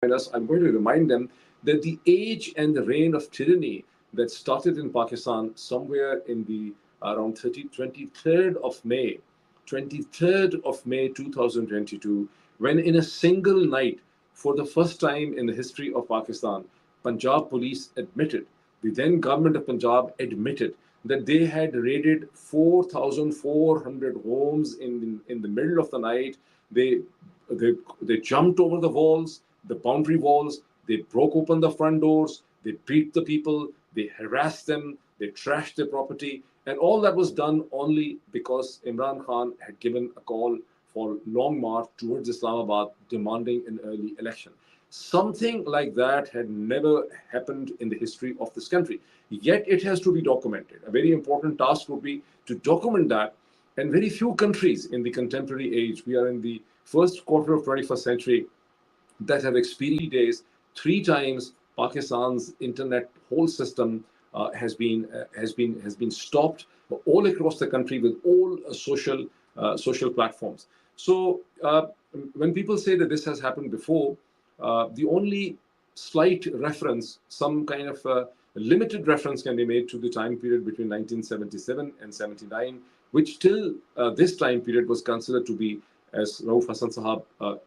us, I'm going to remind them that the age and the reign of tyranny that started in Pakistan somewhere in the around 23rd of May, 23rd of May 2022, when in a single night, for the first time in the history of Pakistan, Punjab police admitted, the then government of Punjab admitted that they had raided 4,400 homes in the middle of the night. They, they jumped over the walls, the boundary walls, they broke open the front doors, they beat the people, they harassed them, they trashed their property, and all that was done only because Imran Khan had given a call for long march towards Islamabad demanding an early election. Something like that had never happened in the history of this country. Yet it has to be documented. A very important task would be to document that. And very few countries in the contemporary age, we are in the first quarter of 21st century, that have experienced days, three times Pakistan's internet whole system has been stopped all across the country with all social platforms. So when people say that this has happened before, the only slight reference, some kind of limited reference can be made to the time period between 1977 and 79, which till this time period was considered to be, as Rauf Hassan Sahab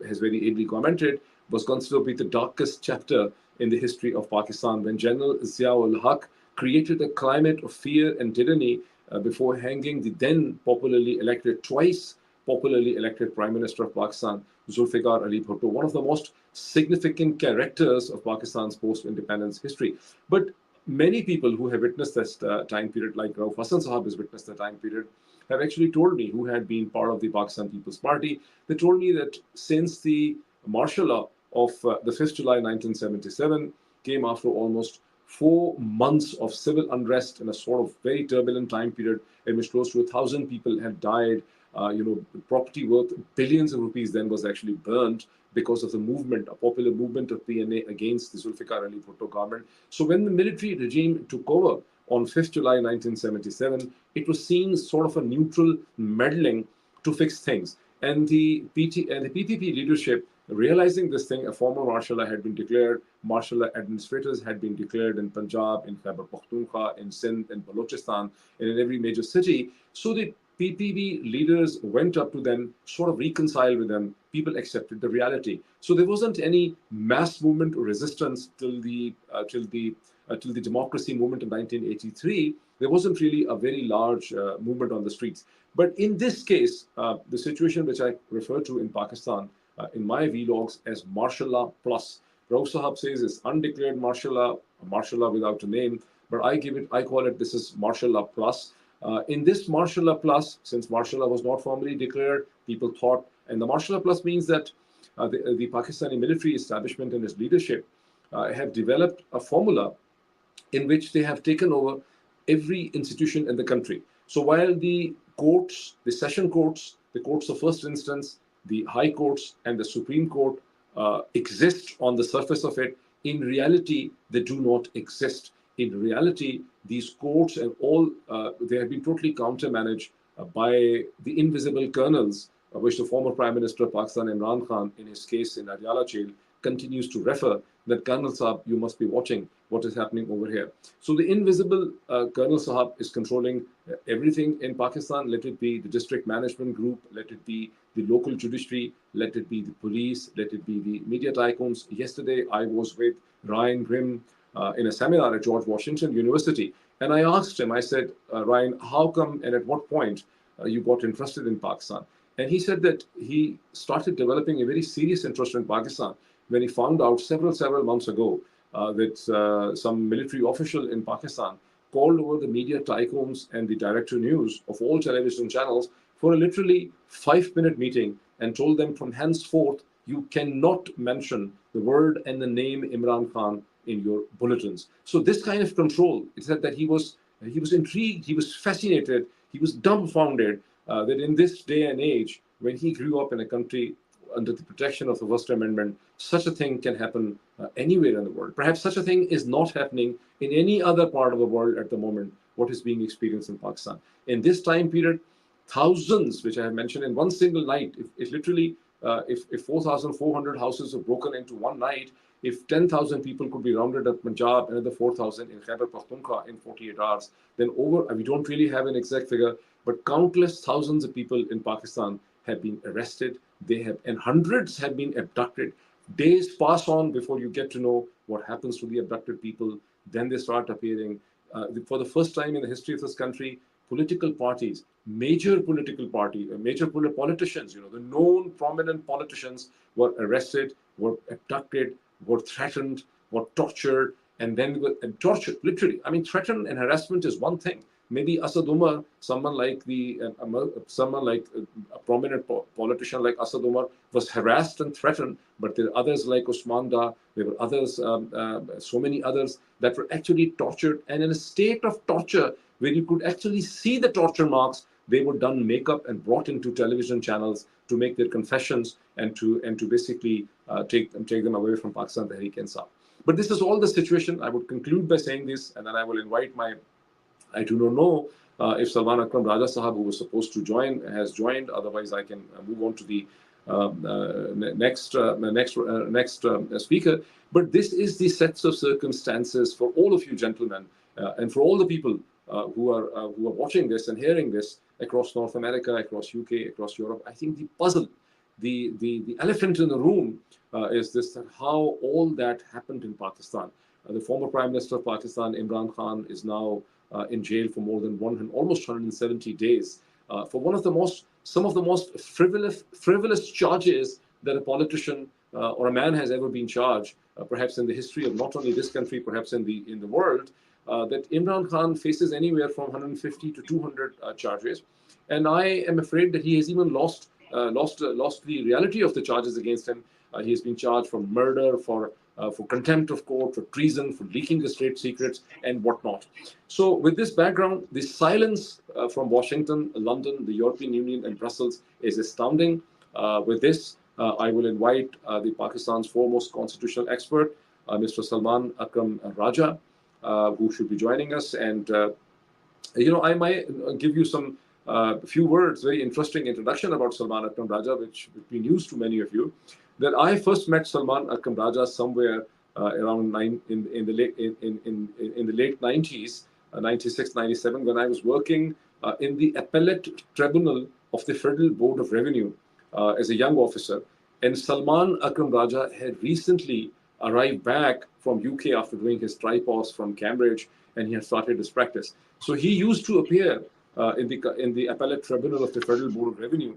has very ably commented, was considered to be the darkest chapter in the history of Pakistan, when General Ziaul Haq created a climate of fear and tyranny before hanging the then twice popularly elected Prime Minister of Pakistan, Zulfikar Ali Bhutto, one of the most significant characters of Pakistan's post-independence history. But many people who have witnessed this time period, like Rauf Hassan Sahab has witnessed the time period, have actually told me, who had been part of the Pakistan People's Party, they told me that since the martial law of the 5th July 1977 came after almost 4 months of civil unrest in a sort of very turbulent time period in which close to 1,000 people had died. Property worth billions of rupees then was actually burned because of the movement, a popular movement of PNA against the Zulfikar Ali Bhutto government. So when the military regime took over on 5th July 1977, it was seen sort of a neutral meddling to fix things. And the PPP leadership, realizing this thing, a former martial law had been declared, martial law administrators had been declared in Punjab, in Khyber Pakhtunkhwa, in Sindh, in Balochistan, and in every major city. So the PPP leaders went up to them, sort of reconciled with them. People accepted the reality. So there wasn't any mass movement or resistance till the democracy movement in 1983. There wasn't really a very large movement on the streets. But in this case, the situation which I refer to in Pakistan, in my vlogs, as martial law plus. Rauf Sahab says it's undeclared martial law without a name, but I call it, this is martial law plus. In this martial law plus, since martial law was not formally declared, people thought, and the martial law plus means that the Pakistani military establishment and its leadership have developed a formula in which they have taken over every institution in the country. So while the courts, the session courts, the courts of first instance, the high courts, and the Supreme Court exist on the surface of it, in reality, they do not exist. In reality, these courts and all, they have been totally countermanaged by the invisible colonels, which the former Prime Minister of Pakistan, Imran Khan, in his case in Adiala jail, continues to refer that Colonel Sahab, you must be watching what is happening over here. So the invisible Colonel Sahab is controlling everything in Pakistan. Let it be the district management group, let it be the local judiciary, let it be the police, let it be the media tycoons. Yesterday, I was with Ryan Grimm in a seminar at George Washington University, and I asked him, I said, Ryan, how come and at what point you got interested in Pakistan? And he said that he started developing a very serious interest in Pakistan when he found out several months ago that some military official in Pakistan called over the media tycoons and the director news of all television channels for a literally 5-minute meeting and told them from henceforth, you cannot mention the word and the name Imran Khan in your bulletins. So this kind of control, it said that he was intrigued, he was fascinated, he was dumbfounded that in this day and age, when he grew up in a country under the protection of the First Amendment, such a thing can happen anywhere in the world. Perhaps such a thing is not happening in any other part of the world at the moment, what is being experienced in Pakistan. In this time period, thousands, which I have mentioned in one single night, if literally if 4,400 houses were broken into one night, if 10,000 people could be rounded up Punjab, another 4,000 in Khyber Pakhtunkhwa in 48 hours, then we don't really have an exact figure, but countless thousands of people in Pakistan have been arrested. And hundreds have been abducted. Days pass on before you get to know what happens to the abducted people. Then they start appearing. For the first time in the history of this country, political parties, major politicians, the known prominent politicians were arrested, were abducted, were threatened, were tortured, and then tortured, literally. I mean, threatened and harassment is one thing. Maybe Asad Umar, someone like a prominent politician like Asad Umar was harassed and threatened, but there are others like Usman Da, there were others, so many others that were actually tortured, and in a state of torture where you could actually see the torture marks. They were done makeup and brought into television channels to make their confessions and to basically take them away from Pakistan Tehreek-e-Insaf. But this is all the situation. I would conclude by saying this, and then I will invite I do not know if Salman Akram Raja Sahab, who was supposed to join, has joined. Otherwise, I can move on to the next speaker. But this is the sets of circumstances for all of you gentlemen, and for all the people who are watching this and hearing this across North America, across UK, across Europe. I think the puzzle, the elephant in the room is this: that how all that happened in Pakistan. The former Prime Minister of Pakistan, Imran Khan, is now in jail for more than almost 170 days for some of the most frivolous charges that a politician or a man has ever been charged, perhaps in the history of not only this country, perhaps in the world. That Imran Khan faces anywhere from 150 to 200 charges, and I am afraid that he has even lost the reality of the charges against him. He has been charged for murder, for contempt of court, for treason, for leaking the state secrets, and whatnot. So, with this background, the silence from Washington, London, the European Union, and Brussels is astounding. With this, I will invite the Pakistan's foremost constitutional expert, Mr. Salman Akram Raja, who should be joining us. And I might give you some few words, very interesting introduction about Salman Akram Raja, which would be news to many of you. That I first met Salman Akram Raja somewhere around in the late 90s, 96, 97, when I was working in the appellate tribunal of the Federal Board of Revenue as a young officer. And Salman Akram Raja had recently arrived back from UK after doing his tripos from Cambridge, and he had started his practice. So he used to appear in the appellate tribunal of the Federal Board of Revenue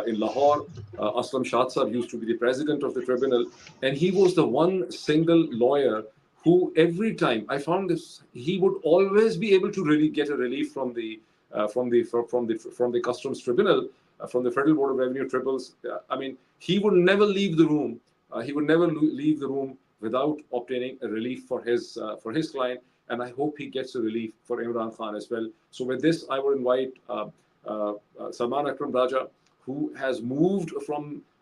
in Lahore. Aslam Shah Sahab used to be the president of the tribunal, and he was the one single lawyer who, every time I found this, he would always be able to really get a relief from the customs tribunal, from the Federal Board of Revenue tribunals. I mean, he would never leave the room. He would never leave the room without obtaining a relief for his client, and I hope he gets a relief for Imran Khan as well. So with this, I will invite Salman Akram Raja, who has moved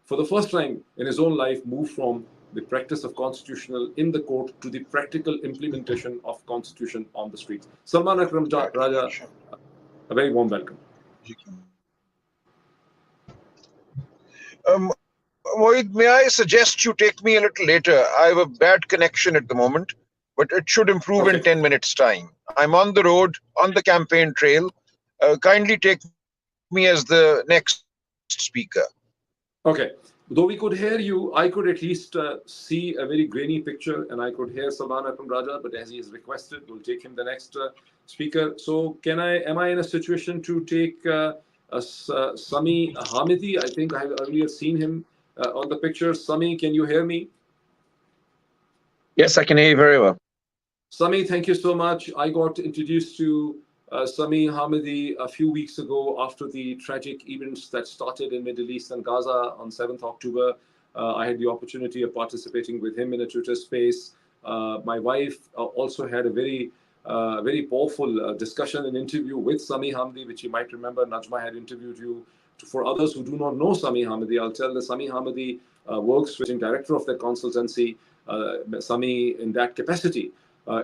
for the first time in his own life, moved from the practice of constitutional in the court to the practical implementation of constitution on the streets. Salman Akram Raja, a very warm welcome. Mohit, may I suggest you take me a little later? I have a bad connection at the moment, but it should improve in 10 minutes' time. I'm on the road, on the campaign trail. Kindly take me as the next speaker. Okay. Though we could hear you, I could at least see a very grainy picture, and I could hear Salman Akram Raja, but as he has requested, we'll take him the next speaker. So am I in a situation to take Sami Hamidi? I think I have earlier seen him on the picture. Sami, can you hear me? Yes, I can hear you very well. Sami, thank you so much. I got introduced to Sami Hamidi a few weeks ago after the tragic events that started in Middle East and Gaza on 7th October. I had the opportunity of participating with him in a Twitter space. My wife also had a very powerful discussion and interview with Sami Hamidi, which you might remember. Najma had interviewed you. For others who do not know Sami Hamidi, I'll tell that Sami Hamidi works with the director of the consultancy. Sami, in that capacity,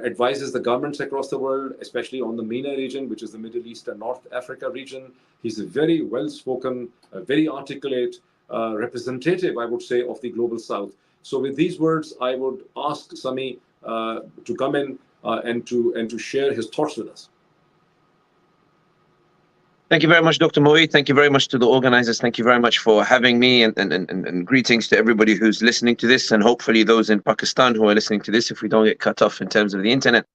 advises the governments across the world, especially on the MENA region, which is the Middle East and North Africa region. He's a very well-spoken, very articulate, representative, I would say, of the global South. So with these words, I would ask Sami to come in and to share his thoughts with us. Thank you very much, Dr. Moeed. Thank you very much to the organizers. Thank you very much for having me, and greetings to everybody who's listening to this, and hopefully those in Pakistan who are listening to this, if we don't get cut off in terms of the internet.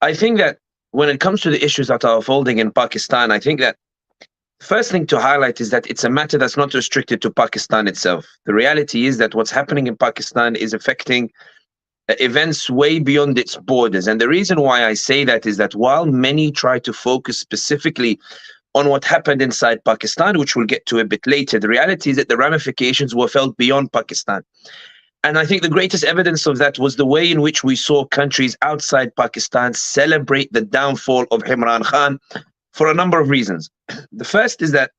I think that when it comes to the issues that are unfolding in Pakistan, I think that first thing to highlight is that it's a matter that's not restricted to Pakistan itself. The reality is that what's happening in Pakistan is affecting events way beyond its borders. And the reason why I say that is that while many try to focus specifically on what happened inside Pakistan, which we'll get to a bit later, the reality is that the ramifications were felt beyond Pakistan. And I think the greatest evidence of that was the way in which we saw countries outside Pakistan celebrate the downfall of Imran Khan for a number of reasons. The first is that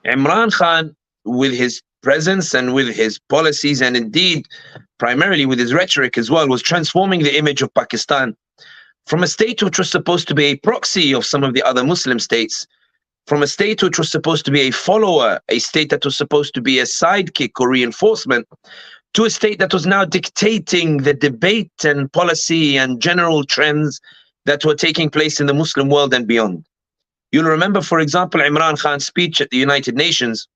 Imran Khan, with his presence and with his policies, and indeed primarily with his rhetoric as well, was transforming the image of Pakistan from a state which was supposed to be a proxy of some of the other Muslim states, from a state which was supposed to be a follower, a state that was supposed to be a sidekick or reinforcement, to a state that was now dictating the debate and policy and general trends that were taking place in the Muslim world and beyond. You'll remember, for example, Imran Khan's speech at the United Nations,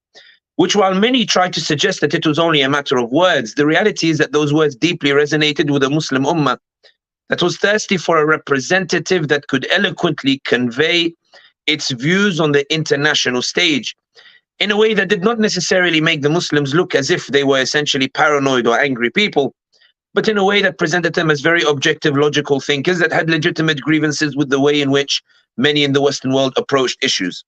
which, while many tried to suggest that it was only a matter of words, the reality is that those words deeply resonated with the Muslim ummah that was thirsty for a representative that could eloquently convey its views on the international stage in a way that did not necessarily make the Muslims look as if they were essentially paranoid or angry people, but in a way that presented them as very objective, logical thinkers that had legitimate grievances with the way in which many in the Western world approached issues.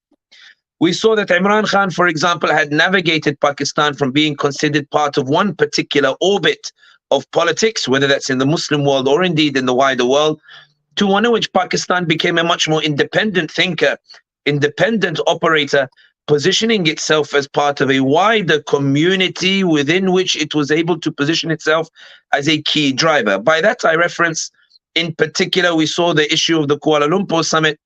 We saw that Imran Khan, for example, had navigated Pakistan from being considered part of one particular orbit of politics, whether that's in the Muslim world or indeed in the wider world, to one in which Pakistan became a much more independent thinker, independent operator, positioning itself as part of a wider community within which it was able to position itself as a key driver. By that I reference, in particular, we saw the issue of the Kuala Lumpur summit,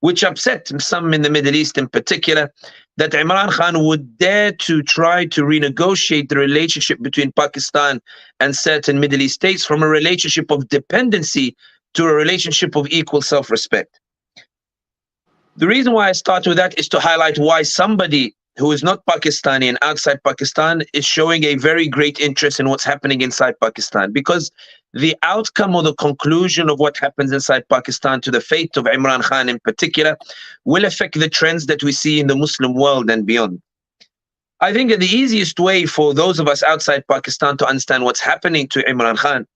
which upset some in the Middle East in particular, that Imran Khan would dare to try to renegotiate the relationship between Pakistan and certain Middle East states from a relationship of dependency to a relationship of equal self-respect. The reason why I start with that is to highlight why somebody who is not Pakistani and outside Pakistan is showing a very great interest in what's happening inside Pakistan, because the outcome or the conclusion of what happens inside Pakistan to the fate of Imran Khan in particular will affect the trends that we see in the Muslim world and beyond. I think that the easiest way for those of us outside Pakistan to understand what's happening to Imran Khan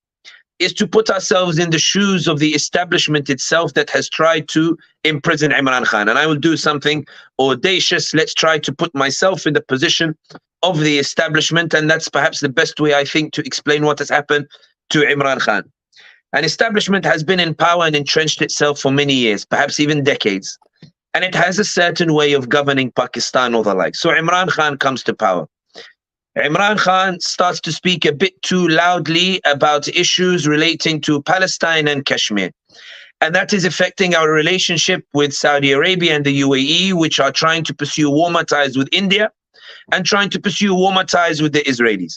is to put ourselves in the shoes of the establishment itself that has tried to imprison Imran Khan. And I will do something audacious. Let's try to put myself in the position of the establishment, and that's perhaps the best way, I think, to explain what has happened to Imran Khan. An establishment has been in power and entrenched itself for many years, perhaps even decades. And it has a certain way of governing Pakistan or the like. So Imran Khan comes to power. Imran Khan starts to speak a bit too loudly about issues relating to Palestine and Kashmir. And that is affecting our relationship with Saudi Arabia and the UAE, which are trying to pursue warmer ties with India and trying to pursue warmer ties with the Israelis.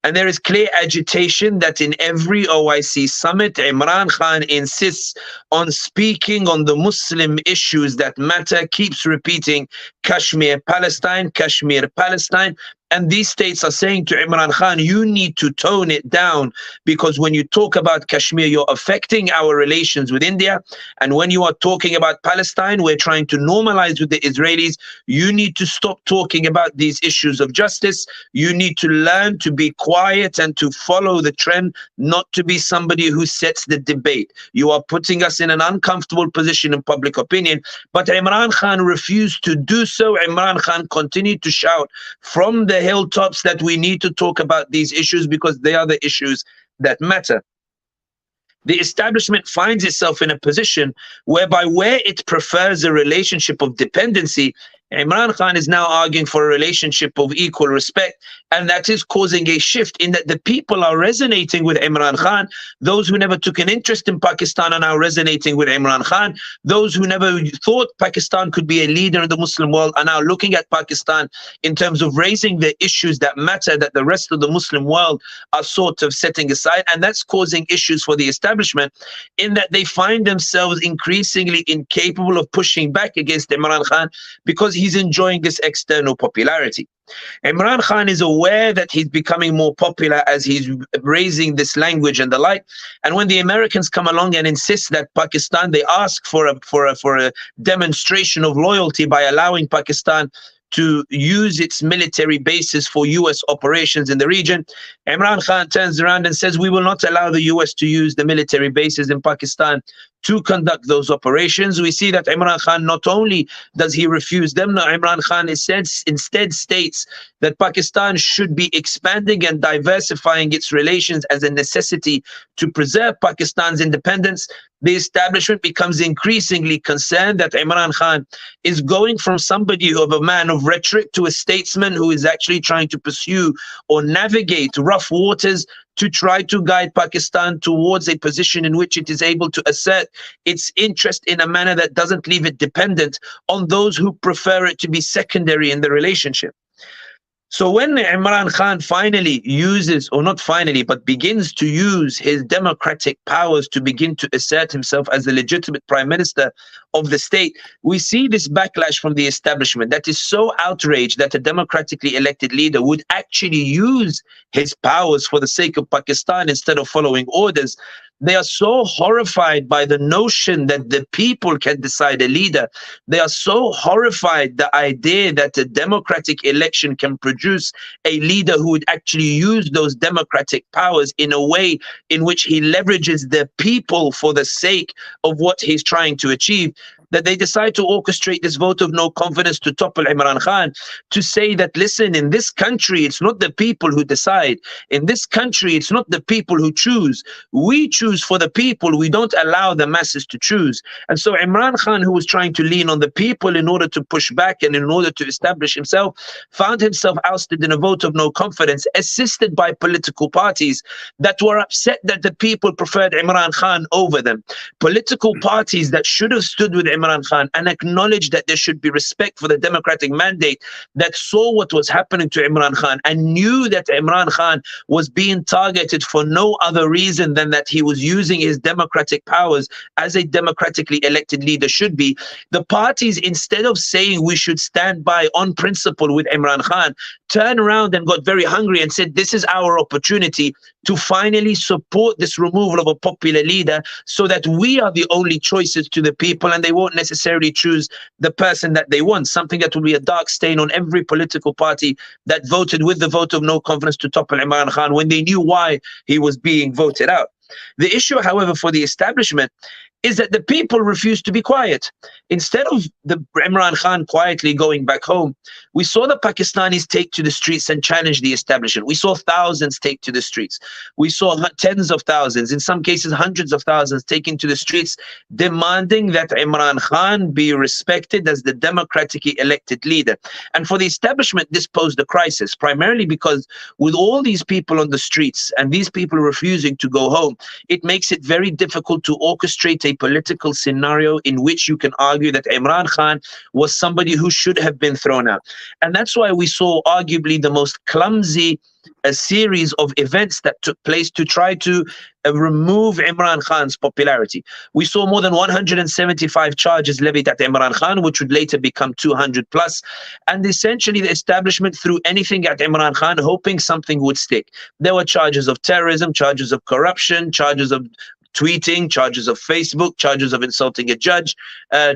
And there is clear agitation that in every OIC summit, Imran Khan insists on speaking on the Muslim issues that matter, keeps repeating Kashmir, Palestine, Kashmir, Palestine. And these states are saying to Imran Khan, you need to tone it down, because when you talk about Kashmir, you're affecting our relations with India. And when you are talking about Palestine, we're trying to normalize with the Israelis. You need to stop talking about these issues of justice. You need to learn to be quiet and to follow the trend, not to be somebody who sets the debate. You are putting us in an uncomfortable position in public opinion. But Imran Khan refused to do so. Imran Khan continued to shout from the hilltops that we need to talk about these issues because they are the issues that matter. The establishment finds itself in a position whereby where it prefers a relationship of dependency, Imran Khan is now arguing for a relationship of equal respect, and that is causing a shift in that the people are resonating with Imran Khan. Those who never took an interest in Pakistan are now resonating with Imran Khan. Those who never thought Pakistan could be a leader in the Muslim world are now looking at Pakistan in terms of raising the issues that matter, that the rest of the Muslim world are sort of setting aside, and that's causing issues for the establishment in that they find themselves increasingly incapable of pushing back against Imran Khan because he's enjoying this external popularity. Imran Khan is aware that he's becoming more popular as he's raising this language and the like. And when the Americans come along and insist that Pakistan, they ask for a demonstration of loyalty by allowing Pakistan to use its military bases for US operations in the region, Imran Khan turns around and says, we will not allow the US to use the military bases in Pakistan to conduct those operations. We see that Imran Khan, not only does he refuse them, no, Imran Khan instead states that Pakistan should be expanding and diversifying its relations as a necessity to preserve Pakistan's independence. The establishment becomes increasingly concerned that Imran Khan is going from somebody of a man of rhetoric to a statesman who is actually trying to pursue or navigate rough waters to try to guide Pakistan towards a position in which it is able to assert its interest in a manner that doesn't leave it dependent on those who prefer it to be secondary in the relationship. So when Imran Khan finally uses, or not finally, but begins to use his democratic powers to begin to assert himself as the legitimate prime minister of the state, we see this backlash from the establishment that is so outraged that a democratically elected leader would actually use his powers for the sake of Pakistan instead of following orders. They are so horrified by the notion that the people can decide a leader. They are so horrified the idea that a democratic election can produce a leader who would actually use those democratic powers in a way in which he leverages the people for the sake of what he's trying to achieve, that they decide to orchestrate this vote of no confidence to topple Imran Khan, to say that, listen, in this country, it's not the people who decide. In this country, it's not the people who choose. We choose for the people. We don't allow the masses to choose. And so Imran Khan, who was trying to lean on the people in order to push back and in order to establish himself, found himself ousted in a vote of no confidence, assisted by political parties that were upset that the people preferred Imran Khan over them. Political parties that should have stood with Imran Khan and acknowledged that there should be respect for the democratic mandate, that saw what was happening to Imran Khan and knew that Imran Khan was being targeted for no other reason than that he was using his democratic powers as a democratically elected leader should be. The parties, instead of saying we should stand by on principle with Imran Khan, turned around and got very hungry and said, this is our opportunity to finally support this removal of a popular leader so that we are the only choices to the people and they won't necessarily choose the person that they want, something that will be a dark stain on every political party that voted with the vote of no confidence to topple Imran Khan when they knew why he was being voted out. The issue, however, for the establishment is that the people refused to be quiet. Instead of the Imran Khan quietly going back home, we saw the Pakistanis take to the streets and challenge the establishment. We saw thousands take to the streets. We saw tens of thousands, in some cases hundreds of thousands, taking to the streets, demanding that Imran Khan be respected as the democratically elected leader. And for the establishment, this posed a crisis, primarily because with all these people on the streets and these people refusing to go home, it makes it very difficult to orchestrate a political scenario in which you can argue that Imran Khan was somebody who should have been thrown out. And that's why we saw arguably the most clumsy series of events that took place to try to remove Imran Khan's popularity. We saw more than 175 charges levied at Imran Khan, which would later become 200 plus. And essentially the establishment threw anything at Imran Khan, hoping something would stick. There were charges of terrorism, charges of corruption, charges of tweeting, charges of Facebook, charges of insulting a judge,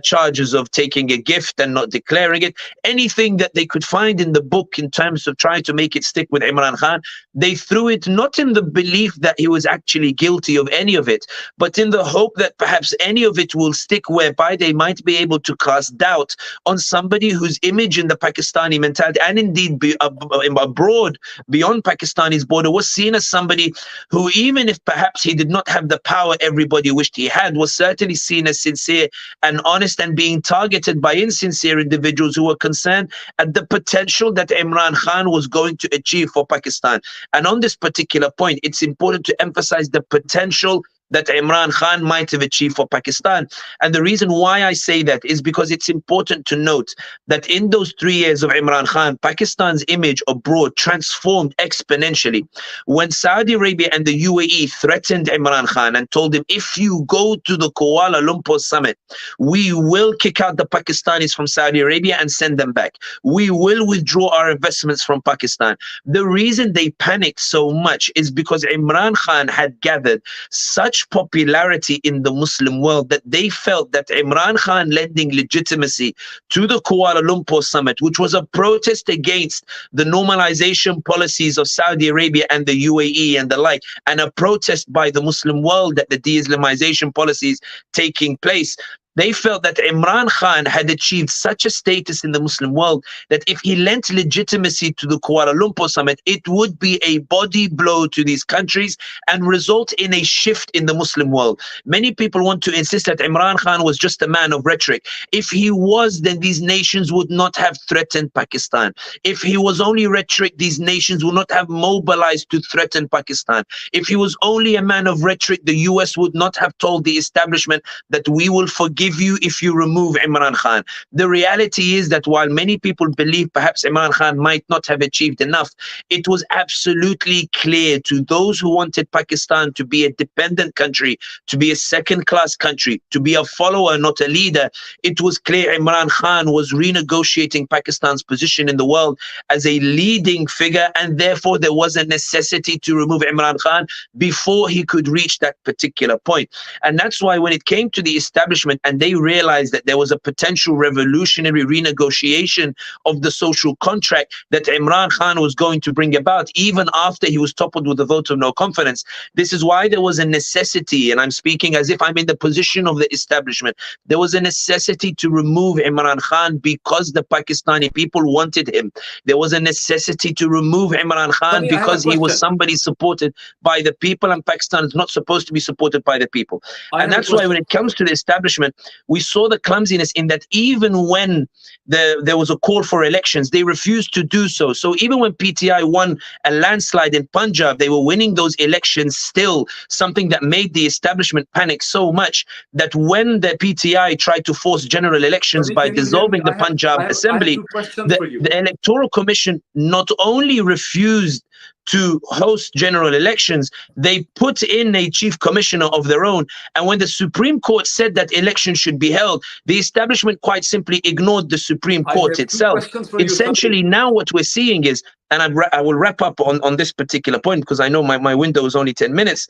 charges of taking a gift and not declaring it. Anything that they could find in the book in terms of trying to make it stick with Imran Khan, they threw it not in the belief that he was actually guilty of any of it, but in the hope that perhaps any of it will stick, whereby they might be able to cast doubt on somebody whose image in the Pakistani mentality and indeed abroad beyond Pakistani's border was seen as somebody who, even if perhaps he did not have the power power everybody wished he had, was certainly seen as sincere and honest, and being targeted by insincere individuals who were concerned at the potential that Imran Khan was going to achieve for Pakistan. And on this particular point, it's important to emphasize the potential that Imran Khan might have achieved for Pakistan. And the reason why I say that is because it's important to note that in those 3 years of Imran Khan, Pakistan's image abroad transformed exponentially. When Saudi Arabia and the UAE threatened Imran Khan and told him, if you go to the Kuala Lumpur summit, we will kick out the Pakistanis from Saudi Arabia and send them back. We will withdraw our investments from Pakistan. The reason they panicked so much is because Imran Khan had gathered such popularity in the Muslim world that they felt that Imran Khan lending legitimacy to the Kuala Lumpur summit, which was a protest against the normalization policies of Saudi Arabia and the UAE and the like, and a protest by the Muslim world that the de-Islamization policies taking place. They felt that Imran Khan had achieved such a status in the Muslim world that if he lent legitimacy to the Kuala Lumpur summit, it would be a body blow to these countries and result in a shift in the Muslim world. Many people want to insist that Imran Khan was just a man of rhetoric. If he was, then these nations would not have threatened Pakistan. If he was only rhetoric, these nations would not have mobilized to threaten Pakistan. If he was only a man of rhetoric, the US would not have told the establishment that we will forgive you if you remove Imran Khan. The reality is that while many people believe perhaps Imran Khan might not have achieved enough, it was absolutely clear to those who wanted Pakistan to be a dependent country, to be a second-class country, to be a follower, not a leader. It was clear Imran Khan was renegotiating Pakistan's position in the world as a leading figure, and therefore there was a necessity to remove Imran Khan before he could reach that particular point. And that's why when it came to the establishment and they realized that there was a potential revolutionary renegotiation of the social contract that Imran Khan was going to bring about, even after he was toppled with a vote of no confidence, this is why there was a necessity, and I'm speaking as if I'm in the position of the establishment, there was a necessity to remove Imran Khan because the Pakistani people wanted him. There was a necessity to remove Imran Khan because he was somebody supported by the people, and Pakistan is not supposed to be supported by the people. And that's why when it comes to the establishment, we saw the clumsiness in that even when there was a call for elections, they refused to do so. So even when PTI won a landslide in Punjab, they were winning those elections still, something that made the establishment panic so much that when the PTI tried to force general elections by dissolving the Punjab Assembly, the Electoral Commission not only refused to host general elections, they put in a chief commissioner of their own. And when the Supreme Court said that elections should be held, the establishment quite simply ignored the Supreme Court itself. Essentially, now what we're seeing is, and I will wrap up on this particular point because I know my window is only 10 minutes.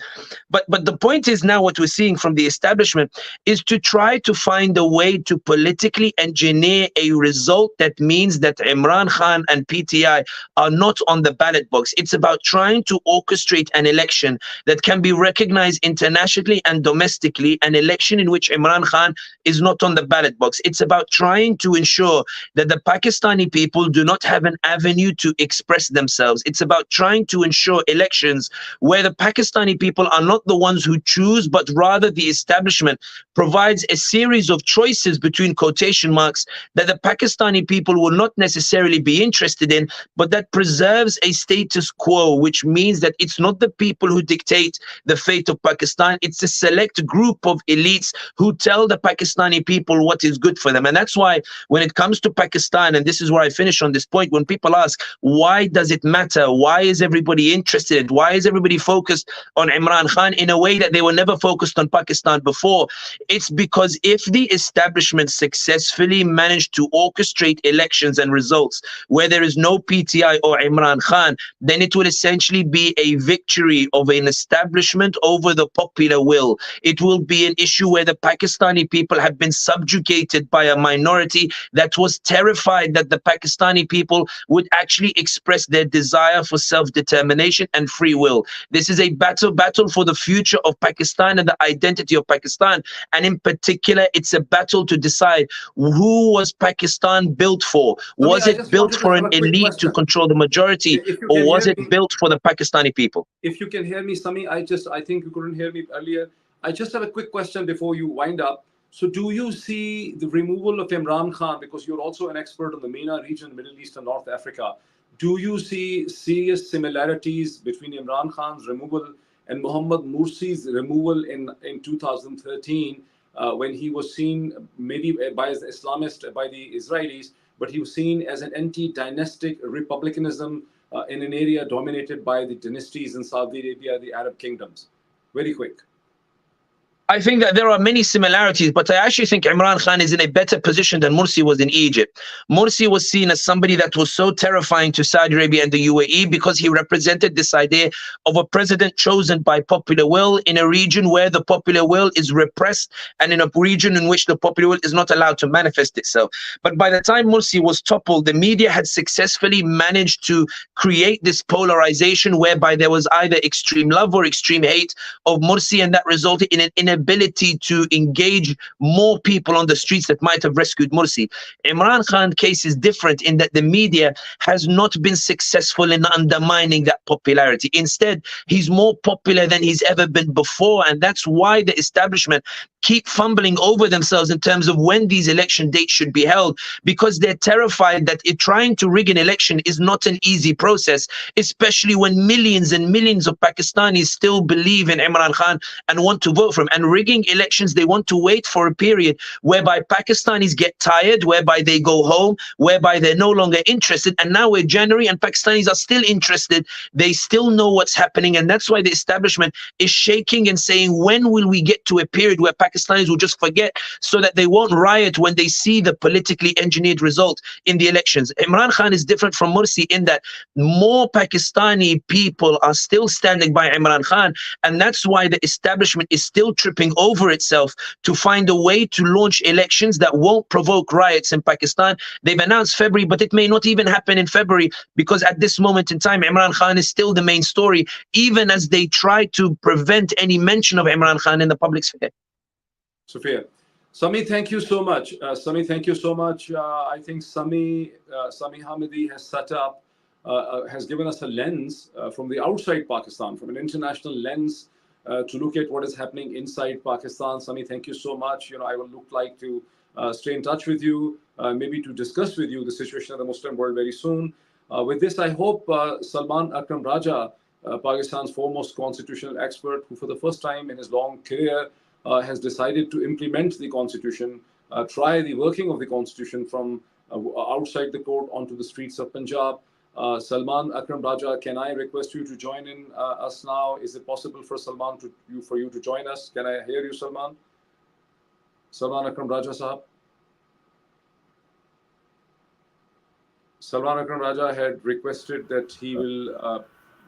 But the point is now what we're seeing from the establishment is to try to find a way to politically engineer a result that means that Imran Khan and PTI are not on the ballot box. It's about trying to orchestrate an election that can be recognized internationally and domestically, an election in which Imran Khan is not on the ballot box. It's about trying to ensure that the Pakistani people do not have an avenue to express themselves. It's about trying to ensure elections where the Pakistani people are not the ones who choose, but rather the establishment provides a series of choices between quotation marks that the Pakistani people will not necessarily be interested in, but that preserves a status quo, which means that it's not the people who dictate the fate of Pakistan, it's a select group of elites who tell the Pakistani people what is good for them. And that's why when it comes to Pakistan, and this is where I finish on this point, when people ask, why does it matter? Why is everybody interested? Why is everybody focused on Imran Khan in a way that they were never focused on Pakistan before? It's because if the establishment successfully managed to orchestrate elections and results where there is no PTI or Imran Khan, then it will essentially be a victory of an establishment over the popular will. It will be an issue where the Pakistani people have been subjugated by a minority that was terrified that the Pakistani people would actually express their desire for self-determination and free will. This is a battle for the future of Pakistan and the identity of Pakistan. And in particular, it's a battle to decide who was Pakistan built for. Was it built for an elite to control the majority, or was it built for the Pakistani people? If you can hear me, Sami, I think you couldn't hear me earlier. I just have a quick question before you wind up. So, do you see the removal of Imran Khan, because you're also an expert on the MENA region, Middle East and North Africa, do you see serious similarities between Imran Khan's removal and Mohammad Morsi's removal in 2013, when he was seen maybe by the Islamist, by the Israelis, but he was seen as an anti-dynastic republicanism in an area dominated by the dynasties in Saudi Arabia, the Arab kingdoms? Very quick. I think that there are many similarities, but I actually think Imran Khan is in a better position than Morsi was in Egypt. Morsi was seen as somebody that was so terrifying to Saudi Arabia and the UAE because he represented this idea of a president chosen by popular will in a region where the popular will is repressed and in a region in which the popular will is not allowed to manifest itself. But by the time Morsi was toppled, the media had successfully managed to create this polarization whereby there was either extreme love or extreme hate of Morsi, and that resulted in an inability to engage more people on the streets that might have rescued Morsi. Imran Khan's case is different in that the media has not been successful in undermining that popularity. Instead, he's more popular than he's ever been before, and that's why the establishment keep fumbling over themselves in terms of when these election dates should be held, because they're terrified that trying to rig an election is not an easy process, especially when millions and millions of Pakistanis still believe in Imran Khan and want to vote for him. And rigging elections, they want to wait for a period whereby Pakistanis get tired, whereby they go home, whereby they're no longer interested. And now we're January and Pakistanis are still interested. They still know what's happening. And that's why the establishment is shaking and saying, when will we get to a period where Pakistanis will just forget, so that they won't riot when they see the politically engineered result in the elections? Imran Khan is different from Morsi in that more Pakistani people are still standing by Imran Khan, and that's why the establishment is still tripping over itself to find a way to launch elections that won't provoke riots in Pakistan. They've announced February, but it may not even happen in February, because at this moment in time, Imran Khan is still the main story, even as they try to prevent any mention of Imran Khan in the public sphere. Sophia. Sami, thank you so much. Sami, thank you so much. I think Sami Hamidi has set up, has given us a lens from the outside Pakistan, from an international lens, to look at what is happening inside Pakistan. Sami, thank you so much. I would like to stay in touch with you, maybe to discuss with you the situation of the Muslim world very soon. With this, I hope Salman Akram Raja, Pakistan's foremost constitutional expert, who for the first time in his long career has decided to implement the constitution, try the working of the constitution from outside the court onto the streets of Punjab. Salman Akram Raja, can I request you to join in us now? Is it possible for for you to join us? Can I hear you, Salman? Salman Akram Raja Sahab. Salman Akram Raja had requested that he will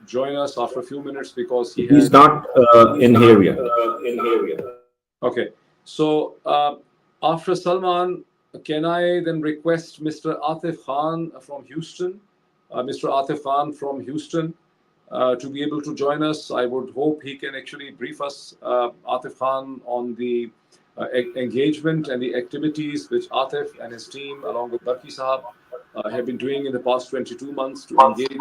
join us after a few minutes because he's not in here yet. Okay, so after Salman, can I then request Mr. Atif Khan from Houston? Mr. Atif Khan from Houston to be able to join us. I would hope he can actually brief us, Atif Khan, on the engagement and the activities which Atif and his team, along with Barki Sahab, have been doing in the past 22 months to engage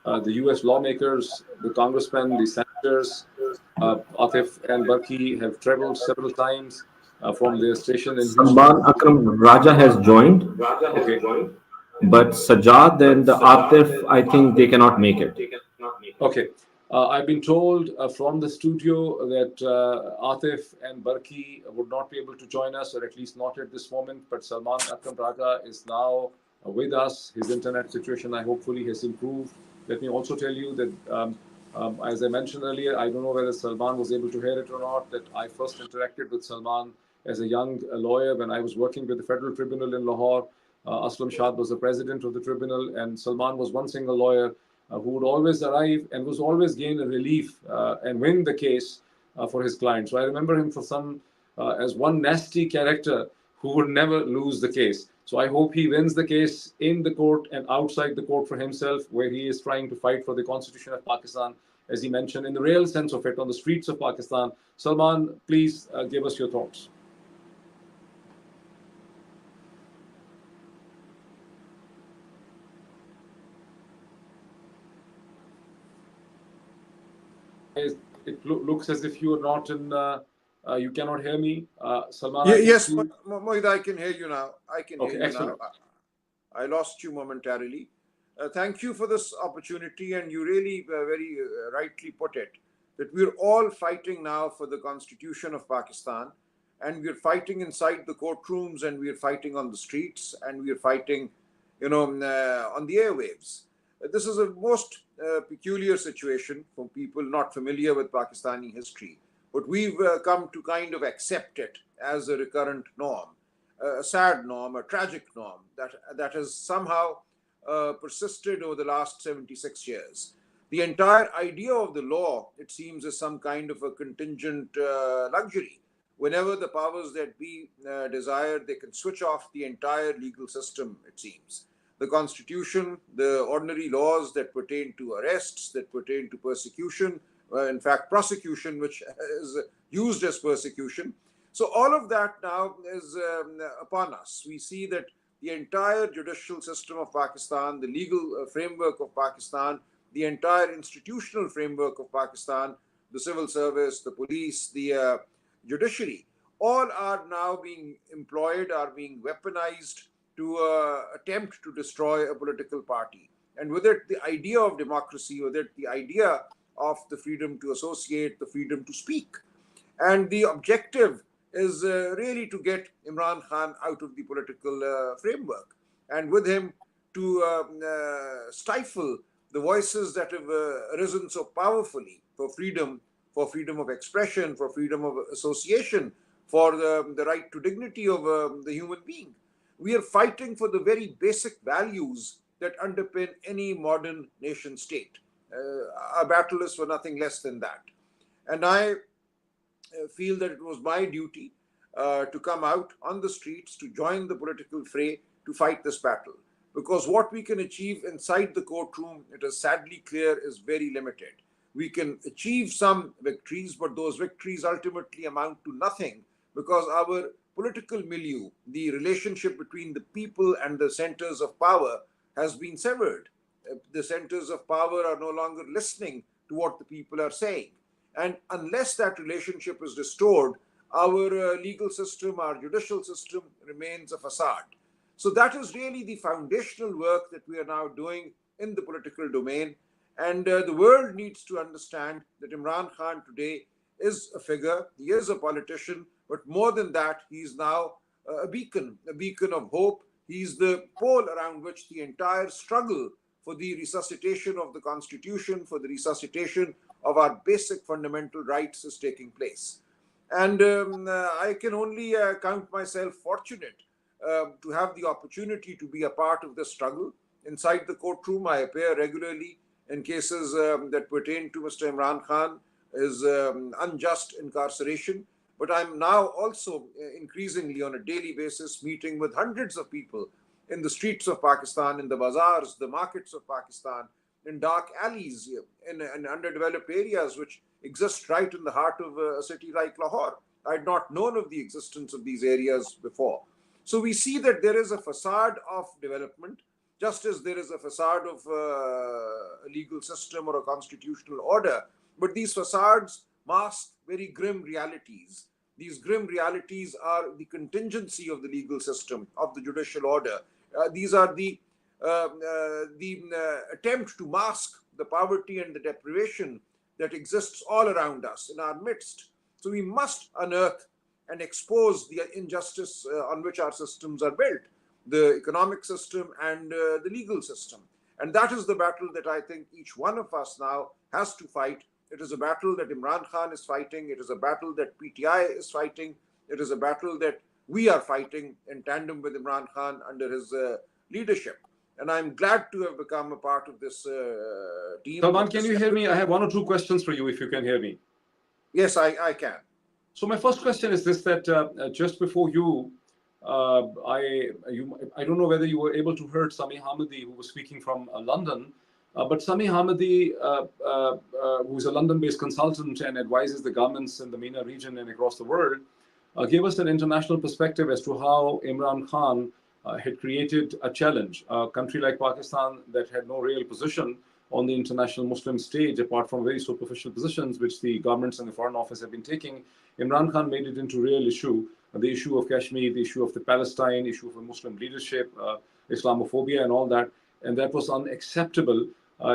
the US lawmakers, the congressmen, the senators. Atif and Barki have traveled several times from their station in Houston. Salman Akram Raja has joined. Okay. But Sajjad and Atif, I think they cannot make it. Okay. I've been told from the studio that Atif and Barki would not be able to join us, or at least not at this moment. But Salman Akram Raja is now with us. His internet situation, hopefully, has improved. Let me also tell you that, as I mentioned earlier, I don't know whether Salman was able to hear it or not, that I first interacted with Salman as a young lawyer when I was working with the Federal Tribunal in Lahore. Aslam Shad was the president of the tribunal, and Salman was one single lawyer who would always arrive and was always gain a relief and win the case for his client. So I remember him as one nasty character who would never lose the case. So I hope he wins the case in the court and outside the court for himself, where he is trying to fight for the constitution of Pakistan, as he mentioned, in the real sense of it, on the streets of Pakistan. Salman, please give us your thoughts. It looks as if you are not in You cannot hear me. Salman, I can Yes, see you. Mohit, I can hear you now. I can hear Okay, you now. excellent. I lost you momentarily. Thank you for this opportunity, and you really very rightly put it that we're all fighting now for the constitution of Pakistan, and we're fighting inside the courtrooms, and we're fighting on the streets, and we're fighting, on the airwaves. This is a most peculiar situation for people not familiar with Pakistani history, but we've come to kind of accept it as a recurrent norm, a sad norm, a tragic norm that has somehow persisted over the last 76 years. The entire idea of the law, it seems, is some kind of a contingent luxury. Whenever the powers that be desire, they can switch off the entire legal system, it seems. The constitution, the ordinary laws that pertain to arrests, that pertain to persecution, in fact, prosecution, which is used as persecution. So all of that now is upon us. We see that the entire judicial system of Pakistan, the legal framework of Pakistan, the entire institutional framework of Pakistan, the civil service, the police, the judiciary, all are now being employed, are being weaponized to attempt to destroy a political party. And with it, the idea of democracy, with it, the idea of the freedom to associate, the freedom to speak. And the objective is really to get Imran Khan out of the political framework, and with him to stifle the voices that have arisen so powerfully for freedom of expression, for freedom of association, for the right to dignity of the human being. We are fighting for the very basic values that underpin any modern nation state. Our battle is for nothing less than that. And I feel that it was my duty to come out on the streets, to join the political fray, to fight this battle. Because what we can achieve inside the courtroom, it is sadly clear, is very limited. We can achieve some victories, but those victories ultimately amount to nothing because our political milieu, the relationship between the people and the centers of power, has been severed. The centers of power are no longer listening to what the people are saying. And unless that relationship is restored, our legal system, our judicial system remains a facade. So that is really the foundational work that we are now doing in the political domain. And the world needs to understand that Imran Khan today is a figure, he is a politician, but more than that, he is now a beacon of hope. He's the pole around which the entire struggle for the resuscitation of the constitution, for the resuscitation of our basic fundamental rights is taking place. And I can only count myself fortunate to have the opportunity to be a part of this struggle. Inside the courtroom, I appear regularly in cases that pertain to Mr. Imran Khan, his unjust incarceration. But I'm now also increasingly on a daily basis meeting with hundreds of people in the streets of Pakistan, in the bazaars, the markets of Pakistan, in dark alleys, in underdeveloped areas which exist right in the heart of a city like Lahore. I had not known of the existence of these areas before. So we see that there is a facade of development, just as there is a facade of a legal system or a constitutional order. But these facades mask very grim realities. These grim realities are the contingency of the legal system, of the judicial order. These are the attempt to mask the poverty and the deprivation that exists all around us, in our midst. So we must unearth and expose the injustice on which our systems are built, the economic system and the legal system. And that is the battle that I think each one of us now has to fight. It is a battle that Imran Khan is fighting. It is a battle that PTI is fighting. It is a battle that we are fighting in tandem with Imran Khan under his leadership. And I'm glad to have become a part of this team. Salman, can you hear me? I have one or two questions for you, if you can hear me. Yes, I can. So my first question is this, that just before you, I don't know whether you were able to hear Sami Hamidi, who was speaking from London, but Sami Hamidi, who is a London-based consultant and advises the governments in the MENA region and across the world, gave us an international perspective as to how Imran Khan had created a challenge. A country like Pakistan that had no real position on the international Muslim stage, apart from very superficial positions which the governments and the Foreign Office have been taking. Imran Khan made it into real issue, the issue of Kashmir, the issue of the Palestine, issue of the Muslim leadership, Islamophobia and all that. And that was unacceptable.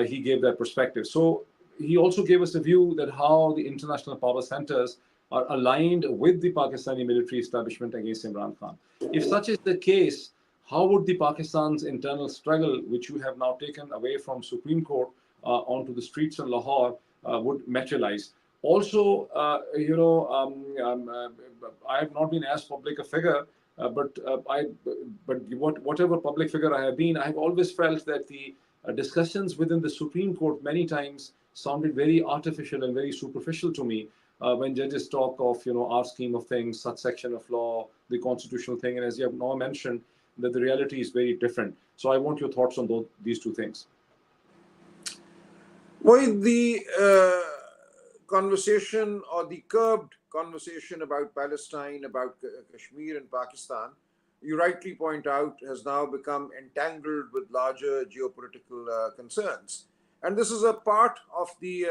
He gave that perspective. So he also gave us a view that how the international power centers are aligned with the Pakistani military establishment against Imran Khan. If such is the case, how would the Pakistan's internal struggle, which you have now taken away from Supreme Court onto the streets in Lahore, would materialize? Also, I have not been as public a figure, but whatever public figure I have been, I have always felt that the discussions within the Supreme Court many times sounded very artificial and very superficial to me. When judges talk of, our scheme of things, such section of law, the constitutional thing, and as you have now mentioned, that the reality is very different. So I want your thoughts on these two things. Well, the conversation or the curbed conversation about Palestine, about Kashmir and Pakistan, you rightly point out, has now become entangled with larger geopolitical concerns. And this is a part of the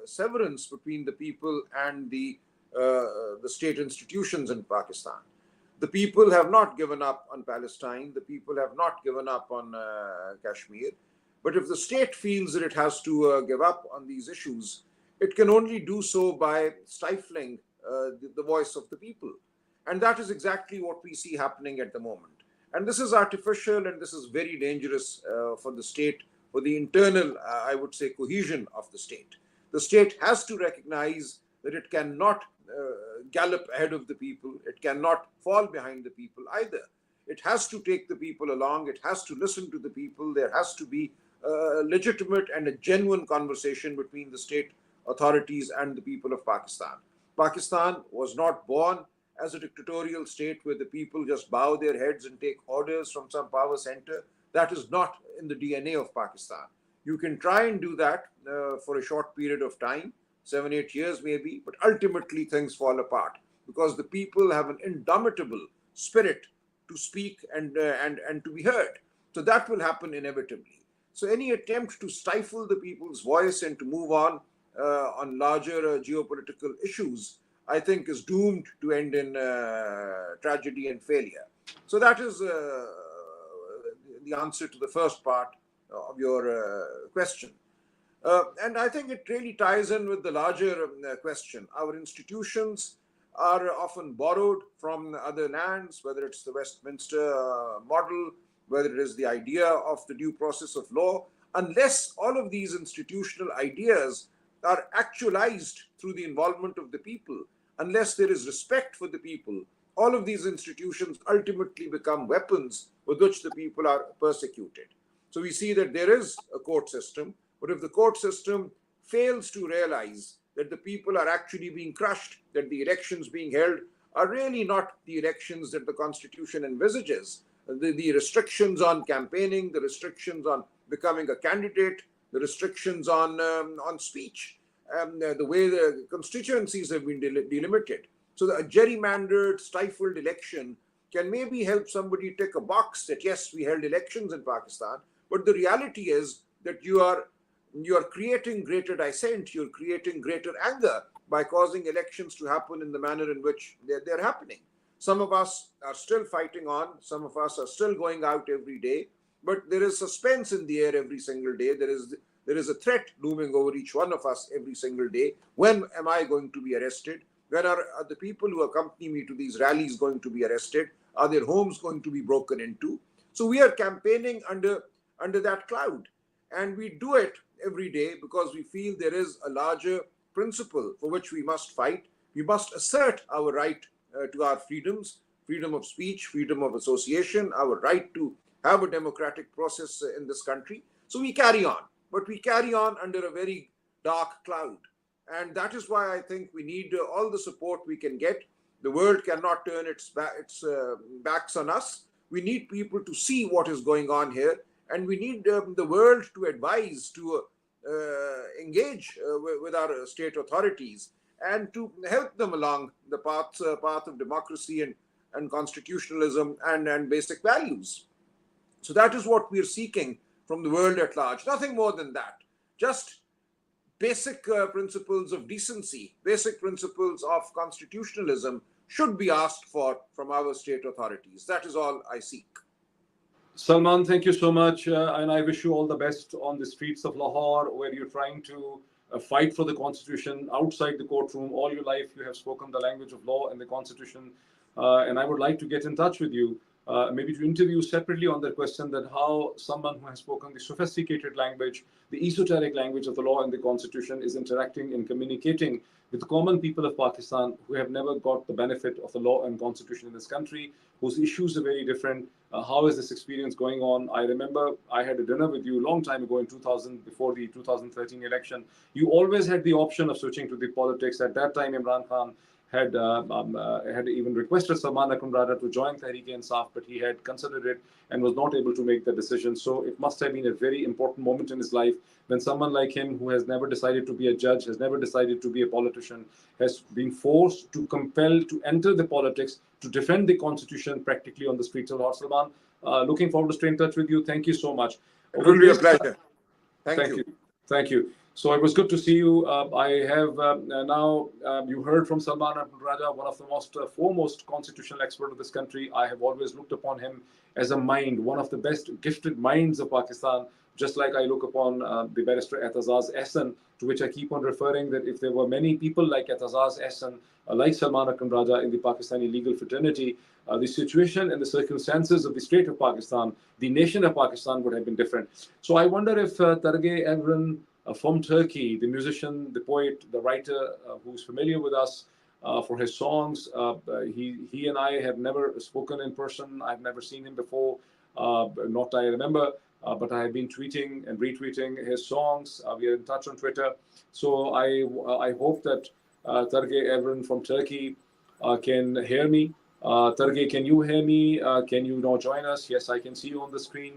severance between the people and the state institutions in Pakistan. The people have not given up on Palestine. The people have not given up on Kashmir. But if the state feels that it has to give up on these issues, it can only do so by stifling the voice of the people. And that is exactly what we see happening at the moment. And this is artificial, and this is very dangerous for the state, for the internal, I would say, cohesion of the state. The state has to recognize that it cannot gallop ahead of the people. It cannot fall behind the people either. It has to take the people along. It has to listen to the people. There has to be a legitimate and a genuine conversation between the state authorities and the people of Pakistan. Pakistan was not born as a dictatorial state where the people just bow their heads and take orders from some power center. That is not in the DNA of Pakistan. You can try and do that for a short period of time, 7-8 years maybe, but ultimately things fall apart because the people have an indomitable spirit to speak and to be heard. So that will happen inevitably. So any attempt to stifle the people's voice and to move on larger geopolitical issues, I think, is doomed to end in tragedy and failure. So that is the answer to the first part of your question. And I think it really ties in with the larger question. Our institutions are often borrowed from other lands, whether it's the Westminster model, whether it is the idea of the due process of law. Unless all of these institutional ideas are actualized through the involvement of the people, unless there is respect for the people, all of these institutions ultimately become weapons with which the people are persecuted. So we see that there is a court system, but if the court system fails to realize that the people are actually being crushed, that the elections being held are really not the elections that the Constitution envisages, the restrictions on campaigning, the restrictions on becoming a candidate, the restrictions on speech, the way the constituencies have been delimited. So a gerrymandered, stifled election can maybe help somebody tick a box that, yes, we held elections in Pakistan, but the reality is that you are creating greater dissent, you're creating greater anger by causing elections to happen in the manner in which they're happening. Some of us are still fighting on, some of us are still going out every day, but there is suspense in the air every single day. There is a threat looming over each one of us every single day. When am I going to be arrested? When are the people who accompany me to these rallies going to be arrested? Are their homes going to be broken into? So we are campaigning under that cloud. And we do it every day because we feel there is a larger principle for which we must fight. We must assert our right to our freedoms, freedom of speech, freedom of association, our right to have a democratic process in this country. So we carry on, but we carry on under a very dark cloud. And that is why I think we need all the support we can get. The world cannot turn its backs on us. We need people to see what is going on here. And we need the world to advise, to engage with our state authorities and to help them along the path of democracy and constitutionalism and basic values. So that is what we are seeking from the world at large. Nothing more than that. Just basic principles of decency, basic principles of constitutionalism should be asked for from our state authorities. That is all I seek. Salman, thank you so much. And I wish you all the best on the streets of Lahore, where you're trying to fight for the constitution outside the courtroom. All your life, you have spoken the language of law and the constitution. And I would like to get in touch with you, maybe to interview separately on that question, that how someone who has spoken the sophisticated language, the esoteric language of the law and the constitution, is interacting and communicating with the common people of Pakistan who have never got the benefit of the law and constitution in this country, whose issues are very different. How is this experience going on? I remember I had a dinner with you a long time ago in 2000, before the 2013 election. You always had the option of switching to the politics. At that time, Imran Khan had even requested Salman Akhundzada to join Tehreek-e-Insaf, but he had considered it and was not able to make the decision. So it must have been a very important moment in his life when someone like him, who has never decided to be a judge, has never decided to be a politician, has been forced to compel to enter the politics to defend the constitution practically on the streets of Salman. Looking forward to stay in touch with you. Thank you so much. It will be a pleasure. Thank you. Thank you. So it was good to see you. I have now, you heard from Salman Akhundzada, one of the most foremost constitutional experts of this country. I have always looked upon him as a mind, one of the best gifted minds of Pakistan, just like I look upon the barrister Etazaz Ehsan, to which I keep on referring, that if there were many people like Etazaz Ehsan, like Salman Akhundzada in the Pakistani legal fraternity, the situation and the circumstances of the state of Pakistan, the nation of Pakistan, would have been different. So I wonder if Targay Evren from Turkey, the musician, the poet, the writer, who's familiar with us for his songs, he and I have never spoken in person. I've never seen him before, not I remember, but I have been tweeting and retweeting his songs. We are in touch on Twitter. So I hope that Targay Evren from Turkey can hear me. Targay, can you hear me? Can you now join us? Yes, I can see you on the screen.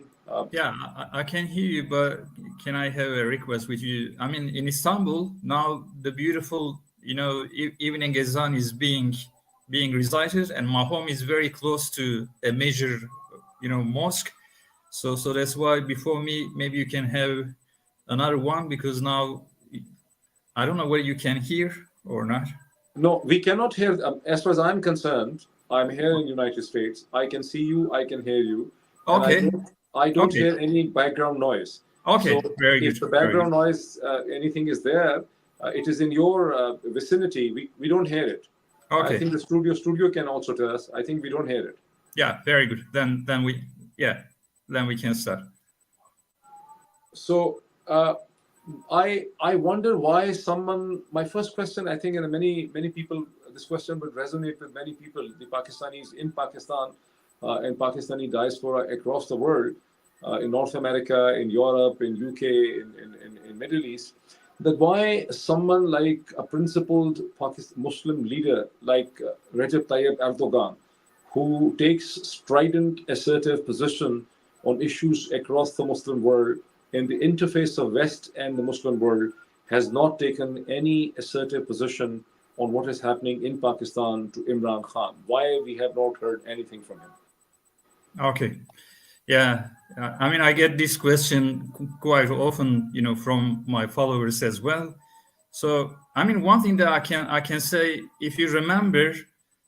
Yeah, I can hear you, but can I have a request with you? I mean, in Istanbul now, the beautiful, evening ezan is being recited, and my home is very close to a major, mosque. So that's why before me, maybe you can have another one, because now I don't know whether you can hear or not. No, we cannot hear. As far as I'm concerned, I'm here in the United States. I can see you. I can hear you. Okay. I don't hear any background noise. Okay, so very good. If the background noise, anything is there, it is in your vicinity. We don't hear it. Okay. I think the studio can also tell us. I think we don't hear it. Yeah, very good. Then we can start. So I wonder why someone. My first question, I think, and many people, this question would resonate with many people, the Pakistanis in Pakistan and Pakistani diaspora across the world, in North America, in Europe, in UK, in Middle East, that why someone like a principled Muslim leader like Recep Tayyip Erdogan, who takes strident, assertive position on issues across the Muslim world in the interface of West and the Muslim world, has not taken any assertive position on what is happening in Pakistan to Imran Khan. Why we have not heard anything from him? Okay. Yeah. I mean, I get this question quite often, from my followers as well. So, I mean, one thing that I can say, if you remember,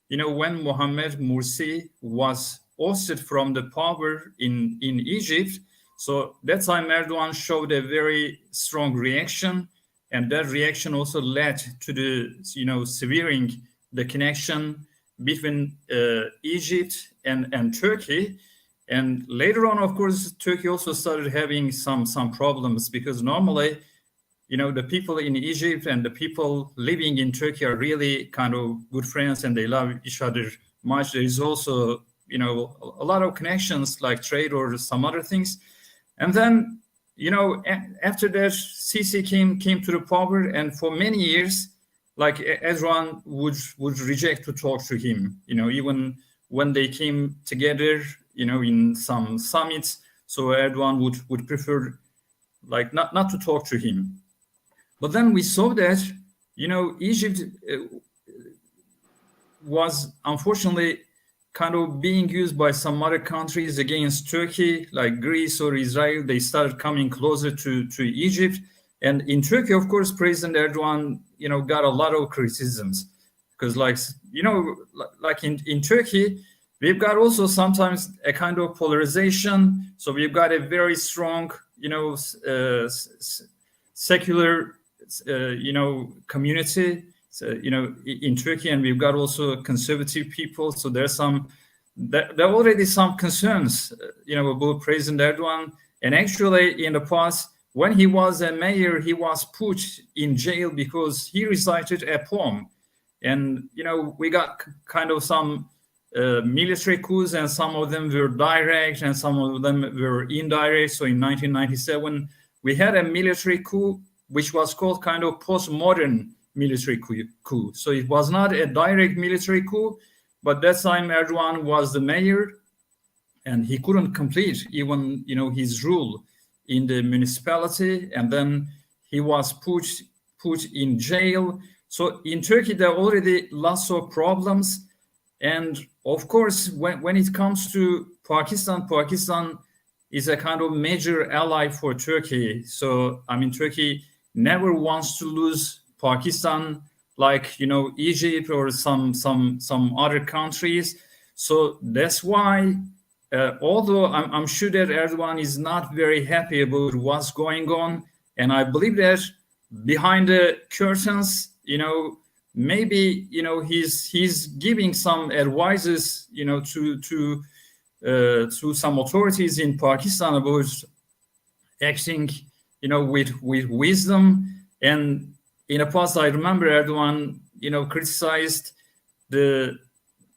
when Mohammed Morsi was ousted from the power in Egypt, so that time Erdogan showed a very strong reaction, and that reaction also led to the, severing the connection between Egypt and Turkey. And later on, of course, Turkey also started having some problems, because normally, the people in Egypt and the people living in Turkey are really kind of good friends, and they love each other much. There is also, a lot of connections like trade or some other things. And then, after that, Sisi came to the power, and for many years, like Erdogan would reject to talk to him, even when they came together, in some summits. So Erdogan would prefer like not to talk to him. But then we saw that, Egypt was unfortunately kind of being used by some other countries against Turkey, like Greece or Israel. They started coming closer to Egypt. And in Turkey, of course, President Erdogan, got a lot of criticisms because, like in Turkey, we've got also sometimes a kind of polarization. So we've got a very strong, secular, community, in Turkey, and we've got also conservative people. So there are already some concerns, about President Erdogan. And actually, in the past, when he was a mayor, he was put in jail because he recited a poem. And, we got kind of some military coups, and some of them were direct and some of them were indirect. So in 1997, we had a military coup, which was called kind of postmodern military coup. So it was not a direct military coup, but that time Erdogan was the mayor and he couldn't complete even, his rule in the municipality. And then he was put in jail. So in Turkey, there are already lots of problems. And of course, when it comes to Pakistan is a kind of major ally for Turkey. So, Turkey never wants to lose Pakistan, like, Egypt or some other countries. So that's why, although I'm sure that Erdogan is not very happy about what's going on, and I believe that behind the curtains, maybe he's giving some advices to some authorities in Pakistan about acting with wisdom. And in the past, I remember Erdogan criticized the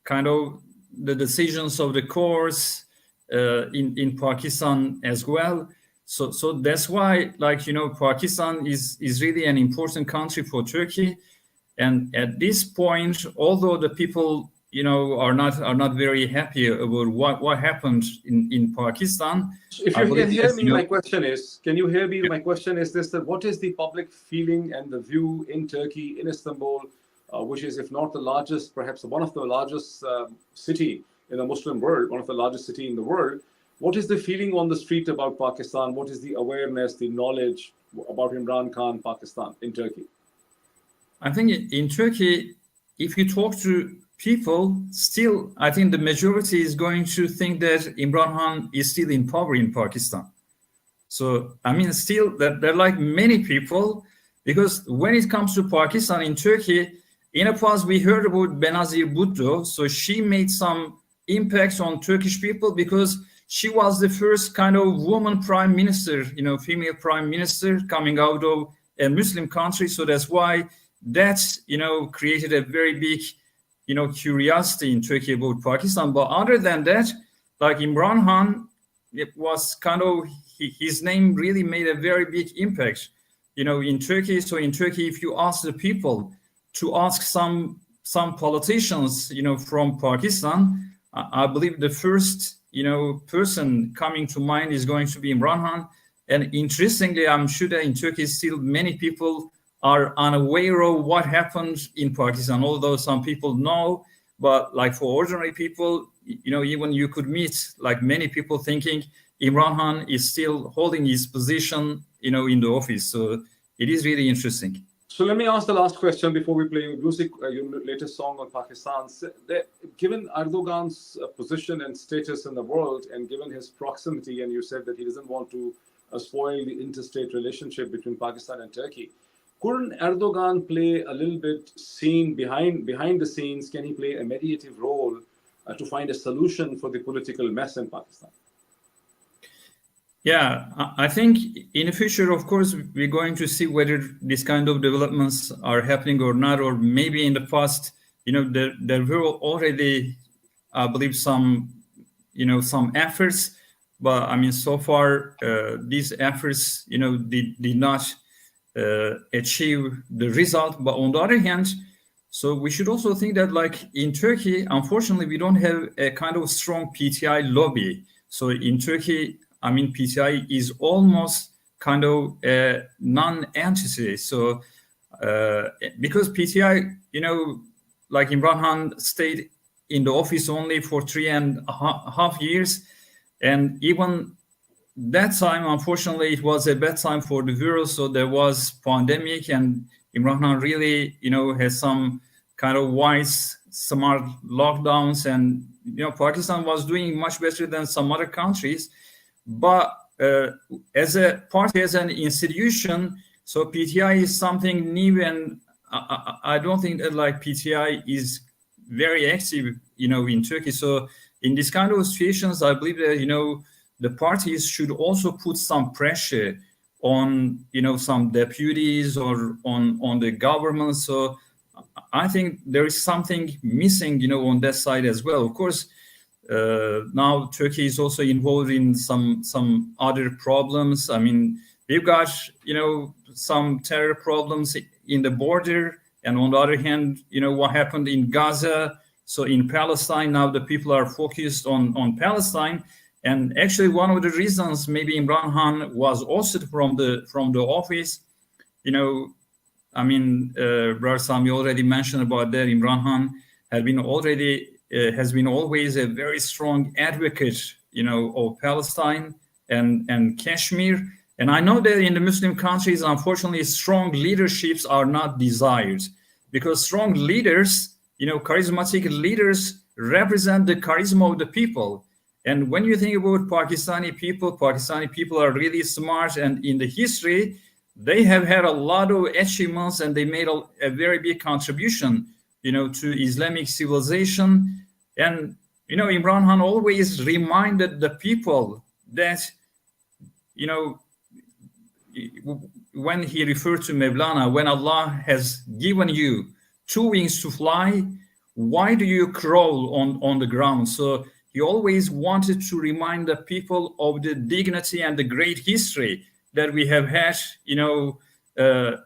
kind of the decisions of the courts in Pakistan as well. So that's why, Pakistan is really an important country for Turkey. And at this point, although the people, are not very happy about what happened in Pakistan. If you can hear me, my question is, can you hear me? My question is this, that what is the public feeling and the view in Turkey, in Istanbul, which is, if not the largest, perhaps one of the largest city in the Muslim world, one of the largest city in the world. What is the feeling on the street about Pakistan? What is the awareness, the knowledge about Imran Khan, Pakistan, in Turkey? I think in Turkey, if you talk to people, still, I think the majority is going to think that Imran Khan is still in power in Pakistan. So, still, there are like many people, because when it comes to Pakistan in Turkey, in the past, we heard about Benazir Bhutto. So she made some impacts on Turkish people because she was the first kind of woman prime minister, female prime minister coming out of a Muslim country. So that's why that's, created a very big, curiosity in Turkey about Pakistan. But other than that, like Imran Khan, it was kind of, his name really made a very big impact, in Turkey. So in Turkey, if you ask the people to ask some politicians, from Pakistan, I believe the first, person coming to mind is going to be Imran Khan. And interestingly, I'm sure that in Turkey, still many people are unaware of what happened in Pakistan, although some people know. But like for ordinary people, even you could meet like many people thinking Imran Khan is still holding his position, in the office. So it is really interesting. So let me ask the last question before we play music, your latest song on Pakistan. Given Erdogan's position and status in the world, and given his proximity, and you said that he doesn't want to spoil the interstate relationship between Pakistan and Turkey, couldn't Erdogan play a little bit behind the scenes? Can he play a mediative role to find a solution for the political mess in Pakistan? Yeah, I think in the future, of course, we're going to see whether these kind of developments are happening or not, or maybe in the past, there were already, I believe, some efforts, but so far these efforts, did not achieve the result. But on the other hand, so we should also think that, like in Turkey, unfortunately, we don't have a kind of strong PTI lobby. So in Turkey, PTI is almost kind of a non-entity. So because PTI, like Imran Khan stayed in the office only for 3.5 years, and even that time, unfortunately, it was a bad time for the world. So there was pandemic, and Imran Khan really, has some kind of wise, smart lockdowns, and Pakistan was doing much better than some other countries. But as a party, as an institution, so PTI is something new, and I don't think that like PTI is very active, in Turkey. So in this kind of situations, I believe that the parties should also put some pressure on some deputies or on the government. So I think there is something missing on that side as well. Of course, now Turkey is also involved in some other problems. I mean, we've got some terror problems in the border, and on the other hand, what happened in Gaza. So in Palestine now, the people are focused on Palestine. And actually, one of the reasons maybe Imran Khan was ousted from the office, Brother Sami already mentioned about that. Imran Khan has been always a very strong advocate, of Palestine and Kashmir. And I know that in the Muslim countries, unfortunately, strong leaderships are not desired, because strong leaders, charismatic leaders represent the charisma of the people. And when you think about Pakistani people are really smart, and in the history, they have had a lot of achievements, and they made a very big contribution, to Islamic civilization. And, Imran Khan always reminded the people that, when he referred to Mevlana, when Allah has given you 2 wings to fly, why do you crawl on the ground? So he always wanted to remind the people of the dignity and the great history that we have had,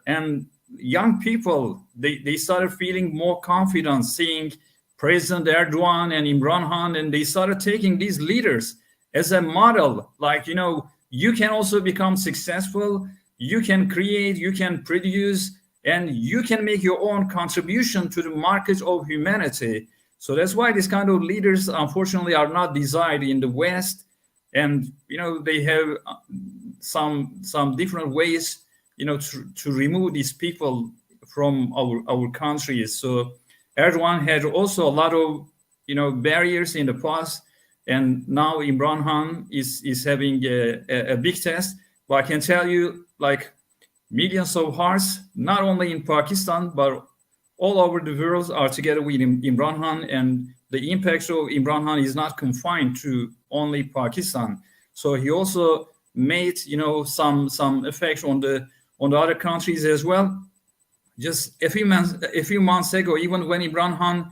and young people, they started feeling more confident seeing President Erdogan and Imran Khan, and they started taking these leaders as a model. Like, you can also become successful, you can create, you can produce, and you can make your own contribution to the market of humanity. So that's why this kind of leaders, unfortunately, are not desired in the West. And, they have some different ways, to remove these people from our countries. So Erdogan had also a lot of, barriers in the past. And now Imran Khan is having a big test. But I can tell you, like, millions of hearts, not only in Pakistan, but all over the world are together with Imran Khan, and the impact of Imran Khan is not confined to only Pakistan. So he also made, some effect on the other countries as well. Just a few months ago, even when Imran Khan,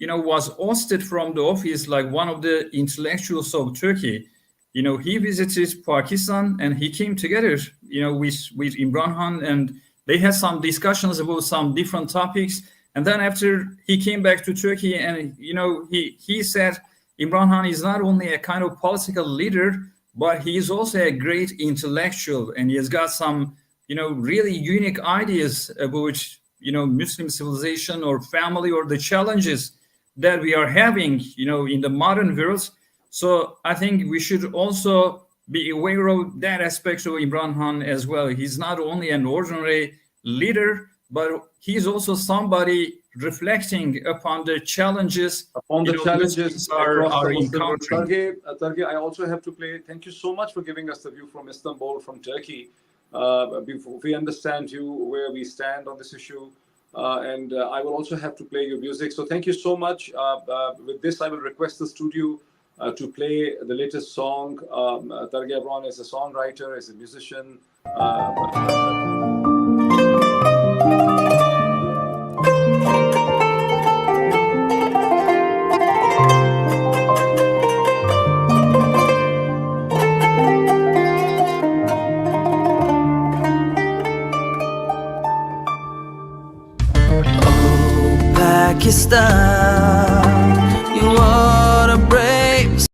was ousted from the office, like one of the intellectuals of Turkey, he visited Pakistan, and he came together, with Imran Khan, and they had some discussions about some different topics. And then after he came back to Turkey, and he said Imran Khan is not only a kind of political leader, but he is also a great intellectual, and he has got some really unique ideas about Muslim civilization or family or the challenges that we are having in the modern world. So I think we should also be aware of that aspect of Imran Khan as well. He's not only an ordinary leader, but he's also somebody reflecting upon the challenges Muslims are across the Muslim world. encountering. Targe, I also have to play. Thank you so much for giving us the view from Istanbul, from Turkey. We understand you, where we stand on this issue. And I will also have to play your music. So thank you so much. With this, I will request the studio to play the latest song. Targe Imran is a songwriter, is a musician. Pakistan, you are a brave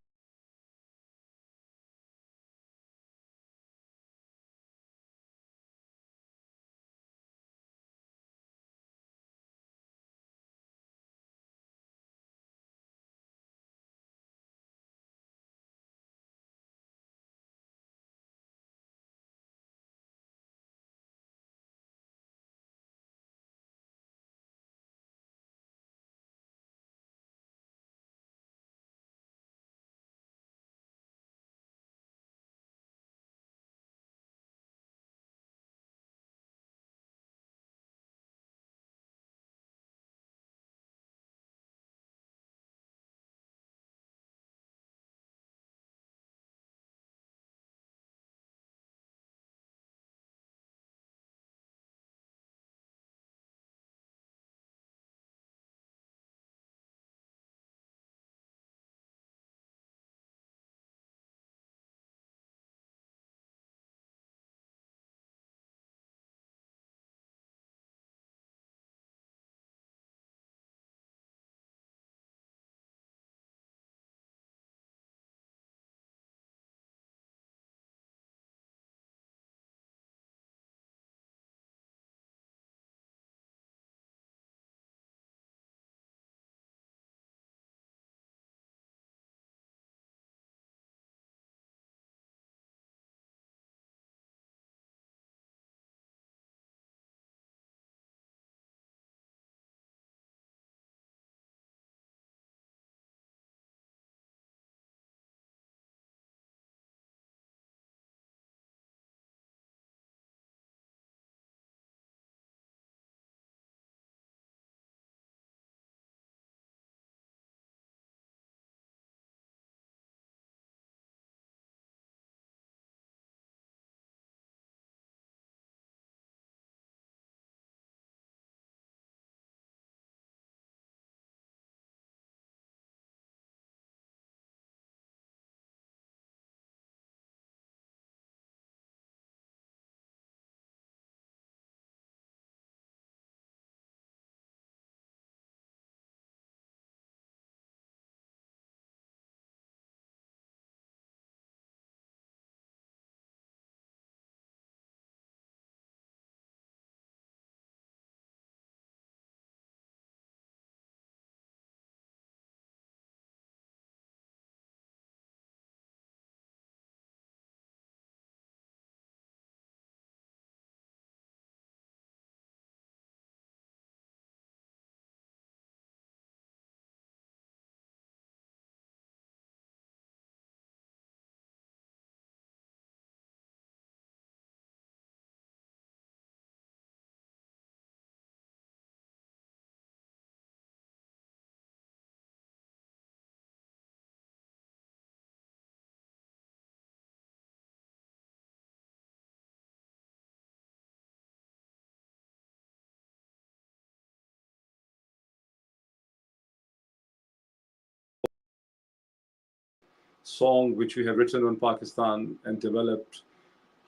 song which we have written on Pakistan and developed.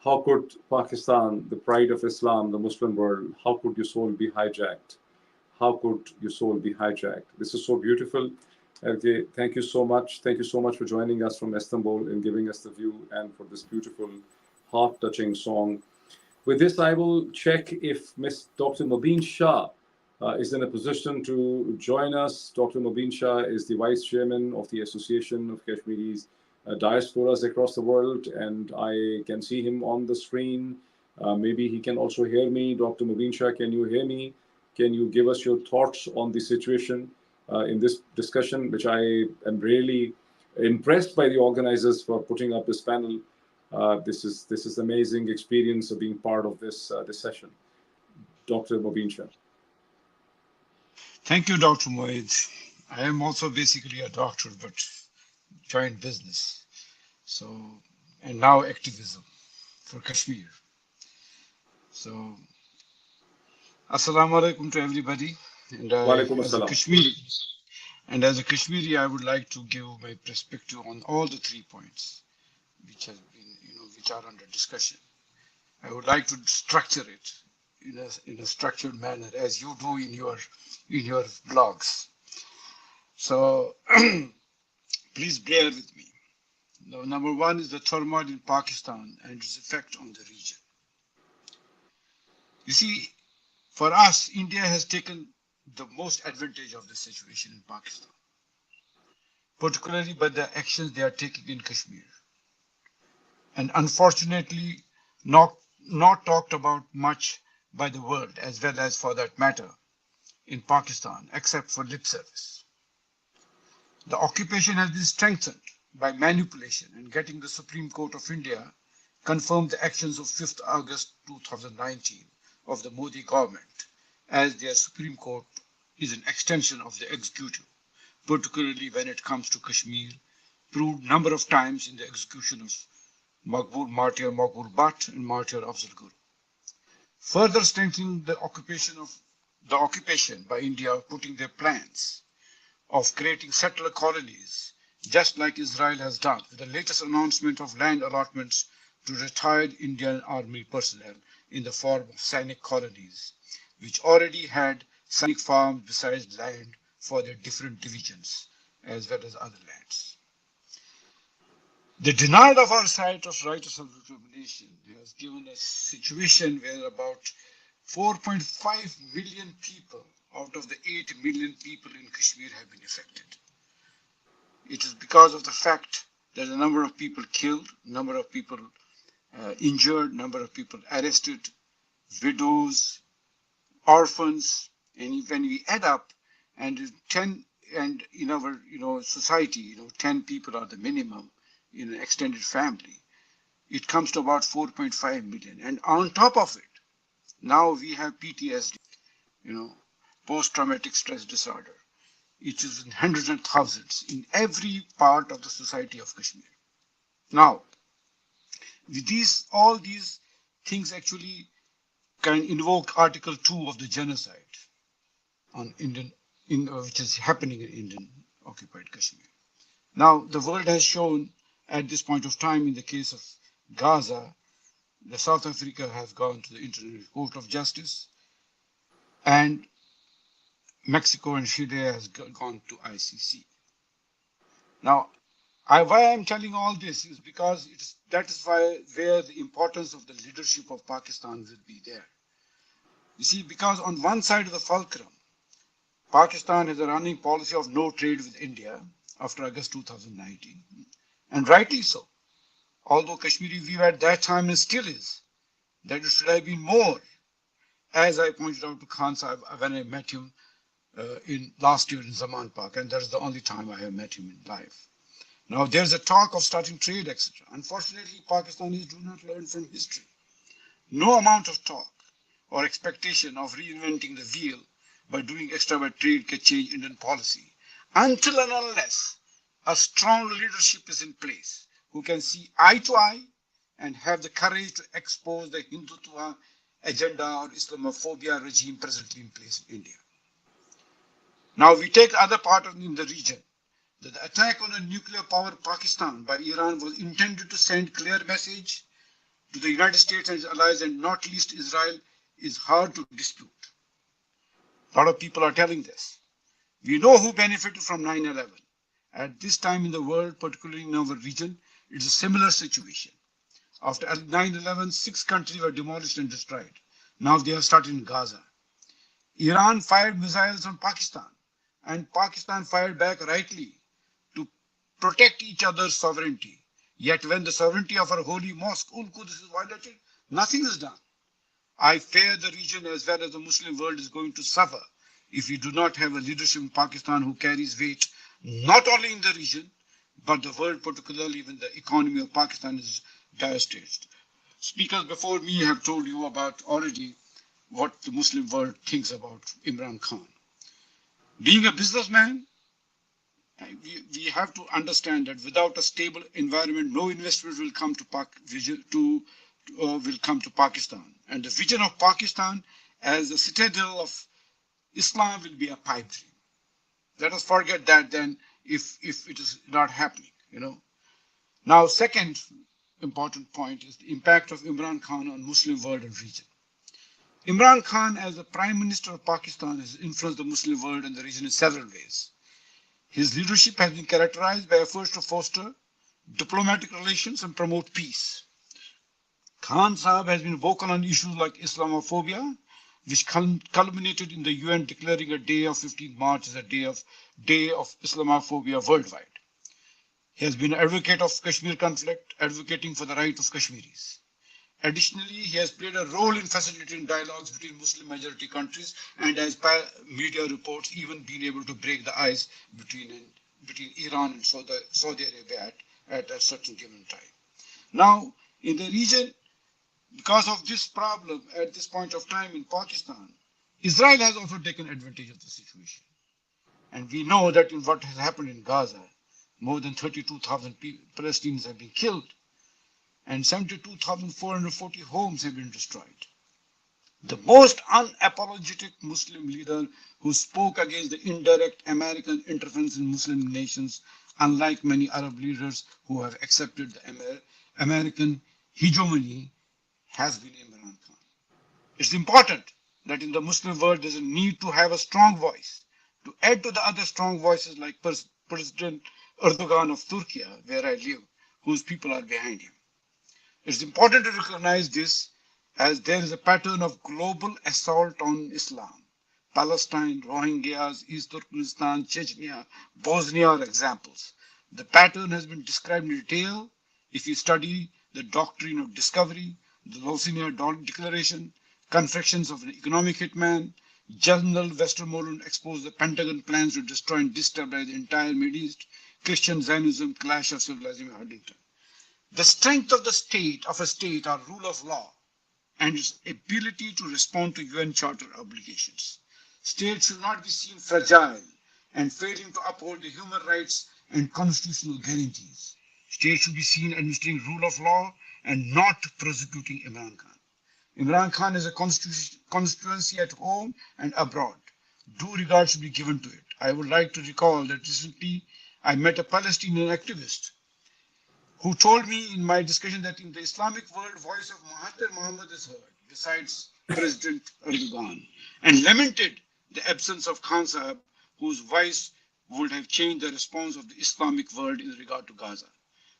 How could Pakistan, the pride of Islam, the Muslim world, how could your soul be hijacked? How could your soul be hijacked? This is so beautiful. Okay, thank you so much. Thank you so much for joining us from Istanbul and giving us the view and for this beautiful, heart-touching song. With this, I will check if Miss Dr. Mobeen Shah is in a position to join us. Dr. Mobeen Shah is the Vice Chairman of the Association of Kashmiris Diasporas across the world, and I can see him on the screen. Maybe he can also hear me. Dr. Mobeen Shah, can you hear me? Can you give us your thoughts on the situation in this discussion, which I am really impressed by the organizers for putting up this panel. This is amazing experience of being part of this session. Dr. Mobeen Shah. Thank you, Dr. Moed. I am also basically a doctor, but joined business. So, and now activism for Kashmir. So, Assalamu alaikum to everybody. And as a Kashmiri, I would like to give my perspective on all the 3 points which have been, which are under discussion. I would like to structure it in a structured manner, as you do in your blogs. So please bear with me. Now, number one is the turmoil in Pakistan and its effect on the region. You see, for us, India has taken the most advantage of the situation in Pakistan, particularly by the actions they are taking in Kashmir. And unfortunately, not talked about much by the world, as well as for that matter, in Pakistan, except for lip service. The occupation has been strengthened by manipulation, and getting the Supreme Court of India confirmed the actions of 5th August 2019 of the Modi government, as their Supreme Court is an extension of the executive, particularly when it comes to Kashmir, proved number of times in the execution of Martyr Maqbul Bhatt and Martyr Afzal Guru. Further strengthening the occupation by India, putting their plans of creating settler colonies, just like Israel has done, with the latest announcement of land allotments to retired Indian army personnel in the form of Sainik colonies, which already had Sainik farms besides land for their different divisions, as well as other lands. The denial of our right of self-determination has given us a situation where about 4.5 million people out of the 8 million people in Kashmir have been affected. It is because of the fact that the number of people killed, number of people injured, number of people arrested, widows, orphans, and when we add up, and 10, and in our society, 10 people are the minimum in an extended family, it comes to about 4.5 million. And on top of it, now we have PTSD, post-traumatic stress disorder. It is in hundreds and thousands in every part of the society of Kashmir. Now, with all these things actually can invoke Article 2 of the genocide on which is happening in Indian occupied Kashmir. Now, the world has shown at this point of time, in the case of Gaza, the South Africa has gone to the International Court of Justice, and Mexico and Chile has gone to ICC. Now, why I'm telling all this is because that is where the importance of the leadership of Pakistan will be there. You see, because on one side of the fulcrum, Pakistan has a running policy of no trade with India after August 2019, and rightly so. Although Kashmiri view at that time and still is that it should have been more, as I pointed out to Khan Sahib when I met him in last year in Zaman Park, and that's the only time I have met him in life. Now there's a talk of starting trade, etc. Unfortunately, Pakistanis do not learn from history. No amount of talk or expectation of reinventing the wheel by doing extra by trade can change Indian policy until and unless a strong leadership is in place who can see eye to eye and have the courage to expose the Hindutva agenda or Islamophobia regime presently in place in India. Now we take the other part in the region, that the attack on a nuclear power Pakistan by Iran was intended to send clear message to the United States and its allies, and not least Israel, is hard to dispute. A lot of people are telling this. We know who benefited from 9/11. At this time in the world, particularly in our region, it's a similar situation. After 9/11, 6 countries were demolished and destroyed. Now they have started in Gaza. Iran fired missiles on Pakistan, and Pakistan fired back rightly to protect each other's sovereignty. Yet when the sovereignty of our holy mosque, Quds, is violated, nothing is done. I fear the region as well as the Muslim world is going to suffer if we do not have a leadership in Pakistan who carries weight not only in the region, but the world, particularly when the economy of Pakistan is devastated. Speakers before me have told you about already what the Muslim world thinks about Imran Khan. Being a businessman, we have to understand that without a stable environment, no investment will come to Pakistan. And the vision of Pakistan as a citadel of Islam will be a pipe dream. Let us forget that then if it is not happening, you know. Now, second important point is the impact of Imran Khan on Muslim world and region. Imran Khan, as the Prime Minister of Pakistan, has influenced the Muslim world and the region in several ways. His leadership has been characterized by efforts to foster diplomatic relations and promote peace. Khan Sahib has been vocal on issues like Islamophobia, which culminated in the UN declaring a day of 15th March as a day of Islamophobia worldwide. He has been an advocate of Kashmir conflict, advocating for the right of Kashmiris. Additionally, he has played a role in facilitating dialogues between Muslim majority countries, and as per media reports, even been able to break the ice between Iran and Saudi Arabia at a certain given time. Now, in the region, because of this problem at this point of time in Pakistan, Israel has also taken advantage of the situation. And we know that in what has happened in Gaza, more than 32,000 Palestinians have been killed, and 72,440 homes have been destroyed. The most unapologetic Muslim leader who spoke against the indirect American interference in Muslim nations, unlike many Arab leaders who have accepted the American hegemony, has been Imran Khan. It's important that in the Muslim world there's a need to have a strong voice, to add to the other strong voices like President Erdogan of Turkey, where I live, whose people are behind him. It's important to recognize this, as there is a pattern of global assault on Islam. Palestine, Rohingyas, East Turkmenistan, Chechnya, Bosnia are examples. The pattern has been described in detail if you study the doctrine of discovery, the Lausanne Declaration, Confessions of an Economic Hitman. General Westmoreland exposed the Pentagon plans to destroy and destabilize the entire Middle East. Christian Zionism, clash of civilization, Huntington. The strength of a state, or rule of law, and its ability to respond to UN Charter obligations. States should not be seen fragile and failing to uphold the human rights and constitutional guarantees. States should be seen administering rule of law and not prosecuting Imran Khan. Imran Khan is a constituency at home and abroad. Due regard should be given to it. I would like to recall that recently I met a Palestinian activist who told me in my discussion that in the Islamic world, voice of Mahathir Mohamad is heard, besides President Erdogan, and lamented the absence of Khan Sahib, whose voice would have changed the response of the Islamic world in regard to Gaza.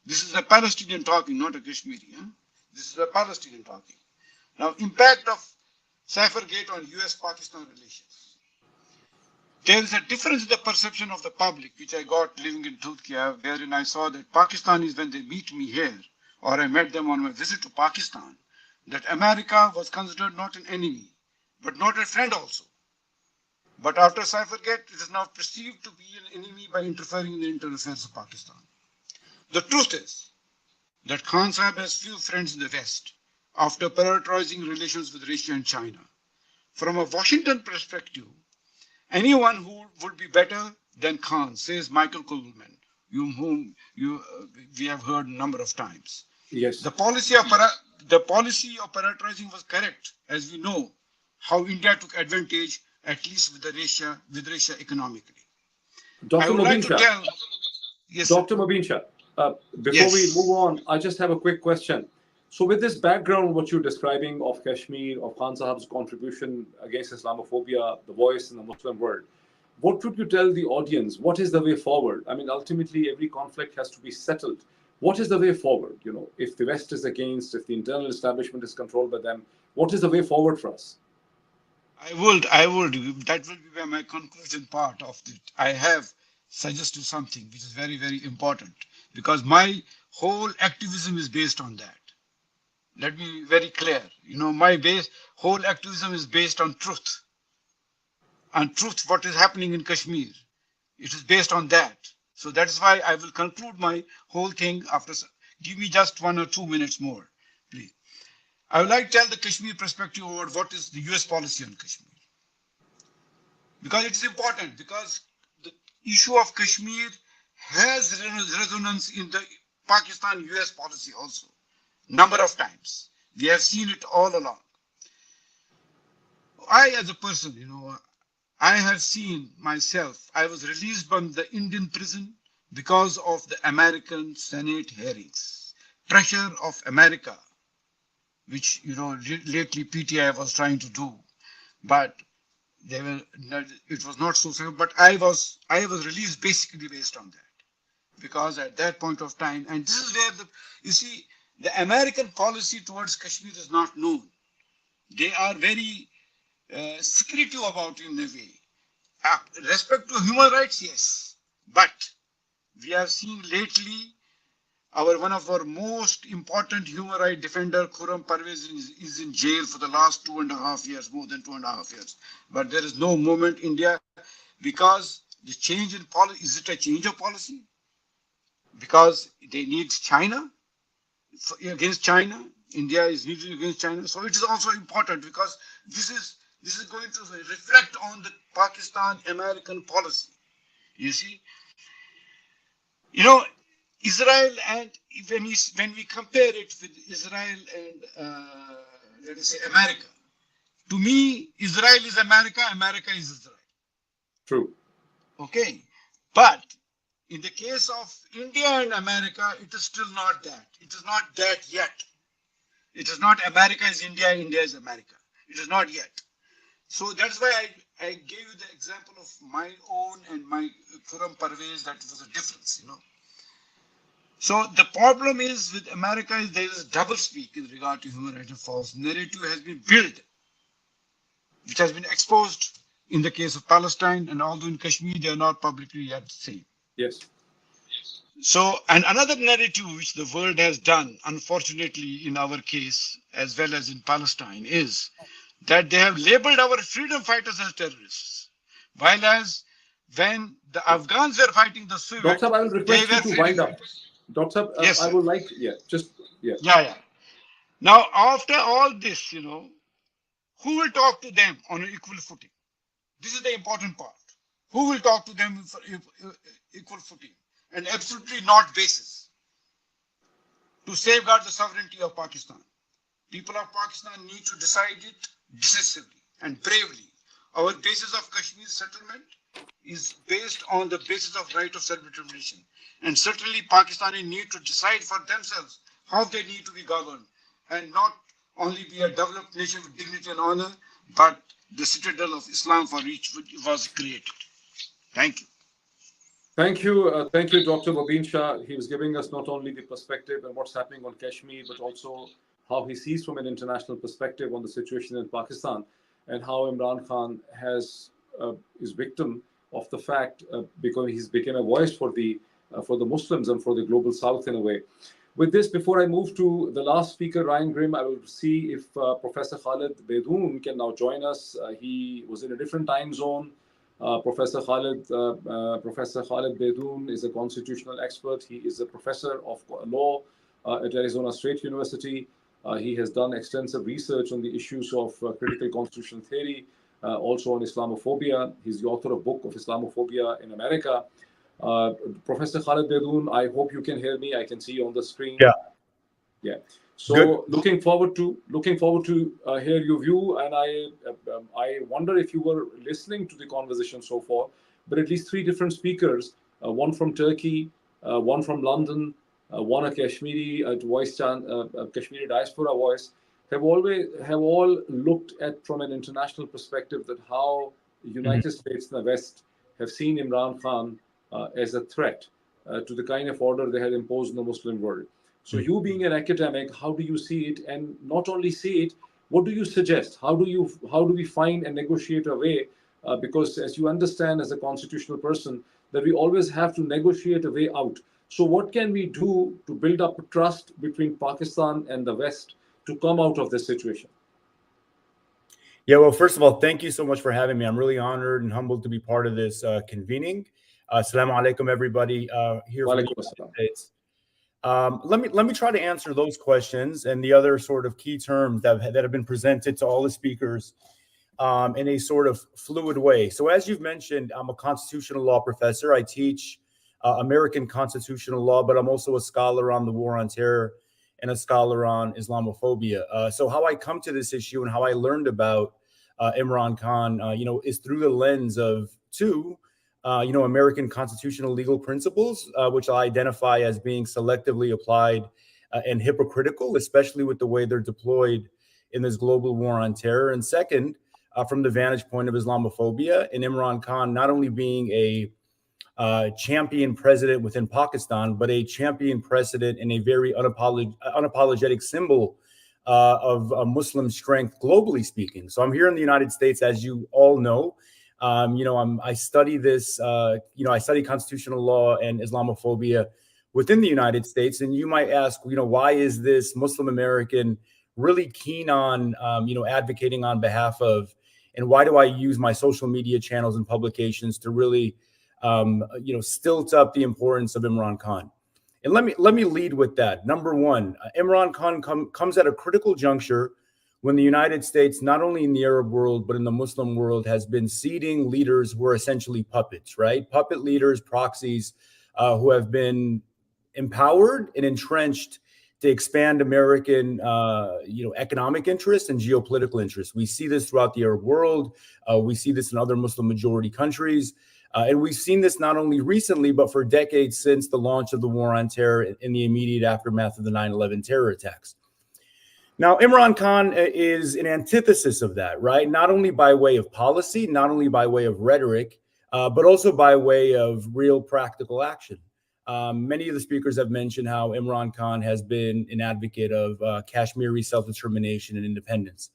This is a Palestinian talking, not a Kashmiri. Huh? This is a Palestinian talking. Now, impact of Cyphergate on US-Pakistan relations. There is a difference in the perception of the public, which I got living in Turkey, wherein I saw that Pakistanis, when they meet me here, or I met them on my visit to Pakistan, that America was considered not an enemy, but not a friend also. But after Cyphergate, it is now perceived to be an enemy by interfering in the internal affairs of Pakistan. The truth is that Khan Sahib has few friends in the West after prioritizing relations with Russia and China. From a Washington perspective, anyone who would be better than Khan, says Michael Kuhlman, whom we have heard a number of times. Yes. The policy of prioritizing was correct, as we know how India took advantage, at least with Russia economically. Dr. I would like Mobeen to Shah. tell. Yes, Dr. Mobeen Shah, before we yes. move on, I just have a quick question. So, with this background, what you're describing of Kashmir, of Khan Sahab's contribution against Islamophobia, the voice in the Muslim world, what would you tell the audience? What is the way forward? I mean, ultimately, every conflict has to be settled. What is the way forward? You know, if the West is against, if the internal establishment is controlled by them, what is the way forward for us? I would. That will be my conclusion part of it. I have suggested something which is very, very important because my whole activism is based on that. Let me be very clear. My whole activism is based on truth. And truth, what is happening in Kashmir. It is based on that. So that is why I will conclude my whole thing after. Give me just 1 or 2 minutes more, please. I would like to tell the Kashmir perspective about what is the US policy on Kashmir. Because it is important, because the issue of Kashmir has resonance in the Pakistan-US policy also. Number of times. We have seen it all along. I, as a person, I have seen myself, I was released from the Indian prison because of the American Senate hearings. Pressure of America, which, lately PTI was trying to do. But it was not so simple, but I was released basically based on that. Because at that point of time, and this is where you see, the American policy towards Kashmir is not known. They are very secretive about it in a way. Respect to human rights, yes. But we have seen lately one of our most important human rights defender, Khurram Parvez, is in jail for the last 2.5 years, more than 2.5 years. But there is no movement in India because the change in policy, is it a change of policy? Because they need China, against China. India is needed against China. So it is also important because this is going to reflect on the Pakistan-American policy. You see, Israel, and when we compare it with Israel and let us say America, to me, Israel is America, America is Israel. True. Okay, but in the case of India and America, it is still not that. It is not that yet. It is not America is India, India is America. It is not yet. So that's why I gave you the example of my own and my Khurram Parvez, that was a difference, So the problem is with America is there is a double speak in regard to human rights and false narrative has been built, which has been exposed in the case of Palestine, and although in Kashmir they are not publicly yet seen. Yes. So, and another narrative which the world has done, unfortunately in our case, as well as in Palestine, is that they have labeled our freedom fighters as terrorists. While as when the Afghans were fighting the Soviets, Doctor, I will they request you were to freedom wind up. fighters. Doctor, Yes, I sir. would like, yeah. Yeah. Now, after all this, who will talk to them on an equal footing? This is the important part. Who will talk to them for equal footing? And absolutely not basis to safeguard the sovereignty of Pakistan. People of Pakistan need to decide it decisively and bravely. Our basis of Kashmir settlement is based on the basis of right of self-determination. And certainly Pakistani need to decide for themselves how they need to be governed and not only be a developed nation with dignity and honor, but the citadel of Islam for which was created. Thank you. Thank you, Dr. Mobeen Shah. He was giving us not only the perspective and what's happening on Kashmir, but also how he sees from an international perspective on the situation in Pakistan, and how Imran Khan is victim of the fact because he's become a voice for the Muslims and for the global South in a way. With this, before I move to the last speaker, Ryan Grimm, I will see if Professor Khalid Baidoun can now join us. He was in a different time zone. Professor Khalid Baidoun is a constitutional expert. He is a professor of law at Arizona State University. He has done extensive research on the issues of critical constitutional theory, also on Islamophobia. He's the author of book of Islamophobia in America. Professor Khalid Baidoun, I hope you can hear me. I can see you on the screen. Yeah. So Good. looking forward to hear your view, and I wonder if you were listening to the conversation so far. But at least three different speakers, one from Turkey, one from London, one a Kashmiri Kashmiri diaspora voice, have all looked at from an international perspective that how the United States and the West have seen Imran Khan as a threat to the kind of order they had imposed in the Muslim world. So you being an academic, how do you see it? And not only see it, what do you suggest? How do we find and negotiate a way? Because as you understand as a constitutional person, that we always have to negotiate a way out. So what can we do to build up trust between Pakistan and the West to come out of this situation? Yeah, well, first of all, thank you so much for having me. I'm really honored and humbled to be part of this convening. Assalamu alaikum, everybody here from the United States. Let me try to answer those questions and the other sort of key terms that have been presented to all the speakers in a sort of fluid way. So as you've mentioned, I'm a constitutional law professor. I teach American constitutional law, but I'm also a scholar on the war on terror and a scholar on Islamophobia. So how I come to this issue and how I learned about Imran Khan, is through the lens of two American constitutional legal principles, which I identify as being selectively applied and hypocritical, especially with the way they're deployed in this global war on terror. And second, from the vantage point of Islamophobia, and Imran Khan not only being a champion president within Pakistan, but a champion president and a very unapologetic symbol of Muslim strength, globally speaking. So I'm here in the United States, as you all know. I study this, I study constitutional law and Islamophobia within the United States. And you might ask, why is this Muslim American really keen on, advocating on behalf of, and why do I use my social media channels and publications to really, stilt up the importance of Imran Khan? And let me lead with that. Number one, Imran Khan comes at a critical juncture when the United States, not only in the Arab world, but in the Muslim world, has been seeding leaders who are essentially puppets, right? Puppet leaders, proxies, who have been empowered and entrenched to expand American, economic interests and geopolitical interests. We see this throughout the Arab world. We see this in other Muslim majority countries. And we've seen this not only recently, but for decades since the launch of the war on terror in the immediate aftermath of the 9/11 terror attacks. Now, Imran Khan is an antithesis of that, right? Not only by way of policy, not only by way of rhetoric, but also by way of real practical action. Many of the speakers have mentioned how Imran Khan has been an advocate of Kashmiri self-determination and independence.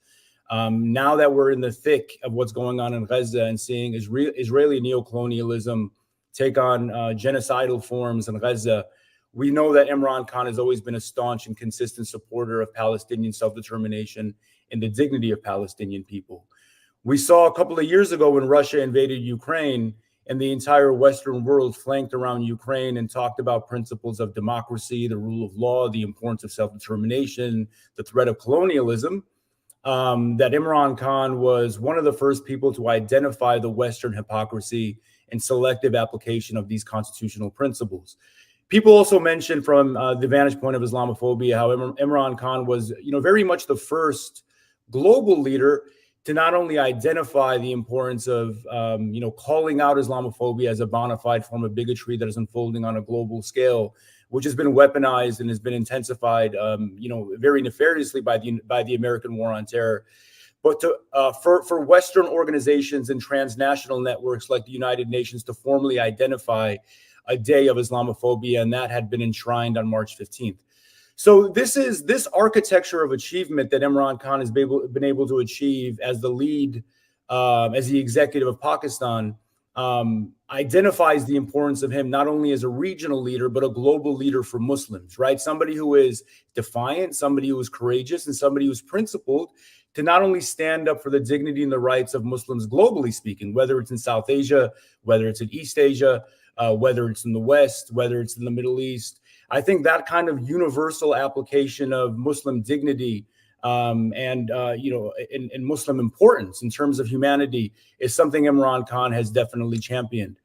Now that we're in the thick of what's going on in Gaza and seeing Israeli neocolonialism take on genocidal forms in Gaza, we know that Imran Khan has always been a staunch and consistent supporter of Palestinian self-determination and the dignity of Palestinian people. We saw a couple of years ago when Russia invaded Ukraine and the entire Western world flanked around Ukraine and talked about principles of democracy, the rule of law, the importance of self-determination, the threat of colonialism, that Imran Khan was one of the first people to identify the Western hypocrisy and selective application of these constitutional principles. People also mentioned from the vantage point of Islamophobia how Imran Khan was, very much the first global leader to not only identify the importance of, calling out Islamophobia as a bona fide form of bigotry that is unfolding on a global scale, which has been weaponized and has been intensified, very nefariously by the American war on terror. But for Western organizations and transnational networks like the United Nations to formally identify a day of Islamophobia, and that had been enshrined on March 15th. So this architecture of achievement that Imran Khan has been able to achieve as the lead, as the executive of Pakistan, identifies the importance of him not only as a regional leader, but a global leader for Muslims, right? Somebody who is defiant, somebody who is courageous, and somebody who's principled to not only stand up for the dignity and the rights of Muslims globally speaking, whether it's in South Asia, whether it's in East Asia, whether it's in the West, whether it's in the Middle East. I think that kind of universal application of Muslim dignity and Muslim importance in terms of humanity is something Imran Khan has definitely championed.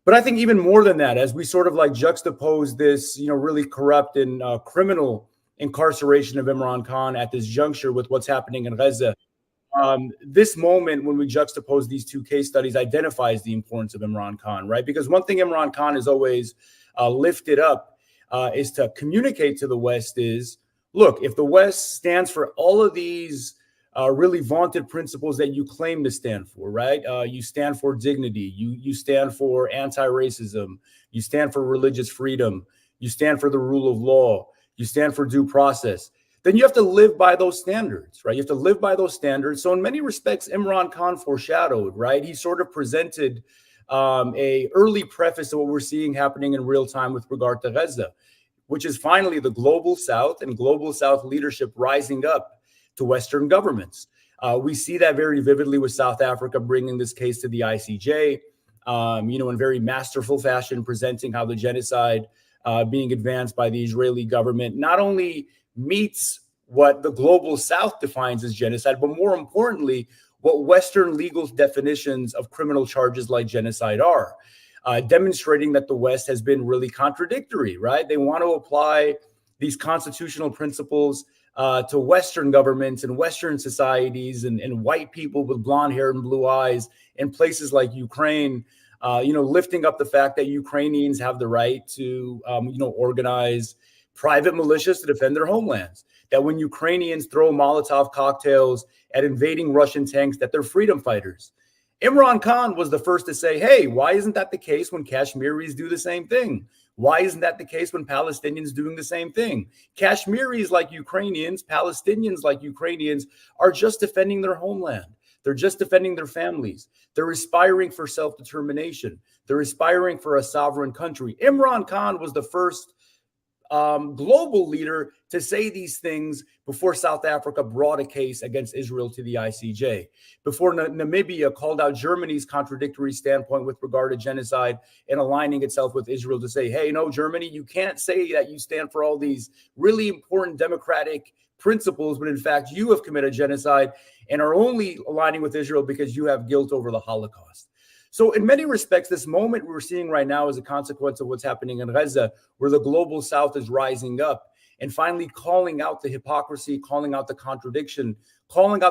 But I think even more than that, as we sort of like juxtapose this, really corrupt and criminal incarceration of Imran Khan at this juncture with what's happening in Gaza, this moment, when we juxtapose these two case studies, identifies the importance of Imran Khan, right? Because one thing Imran Khan has always lifted up is to communicate to the West is, look, if the West stands for all of these really vaunted principles that you claim to stand for, right? You stand for dignity. You stand for anti-racism. You stand for religious freedom. You stand for the rule of law. You stand for due process. Then you have to live by those standards, right? You have to live by those standards. So in many respects, Imran Khan foreshadowed, right? He sort of presented a early preface to what we're seeing happening in real time with regard to Gaza, which is finally the global South and global South leadership rising up to Western governments. We see that very vividly with South Africa bringing this case to the ICJ, in very masterful fashion, presenting how the genocide being advanced by the Israeli government not only meets what the global South defines as genocide, but more importantly, what Western legal definitions of criminal charges like genocide are, demonstrating that the West has been really contradictory, right? They want to apply these constitutional principles to Western governments and Western societies and white people with blonde hair and blue eyes in places like Ukraine, lifting up the fact that Ukrainians have the right to, organize private militias to defend their homelands, that when Ukrainians throw Molotov cocktails at invading Russian tanks, that they're freedom fighters. Imran Khan was the first to say, hey, why isn't that the case when Kashmiris do the same thing? Why isn't that the case when Palestinians doing the same thing? Kashmiris, like Ukrainians, Palestinians, like Ukrainians, are just defending their homeland. They're just defending their families. They're aspiring for self-determination. They're aspiring for a sovereign country. Imran Khan was the first global leader to say these things before South Africa brought a case against Israel to the ICJ, before Namibia called out Germany's contradictory standpoint with regard to genocide and aligning itself with Israel to say, hey, no, Germany, you can't say that you stand for all these really important democratic principles, but in fact, you have committed genocide and are only aligning with Israel because you have guilt over the Holocaust. So in many respects, this moment we're seeing right now is a consequence of what's happening in Gaza, where the global South is rising up and finally calling out the hypocrisy, calling out the contradiction, calling out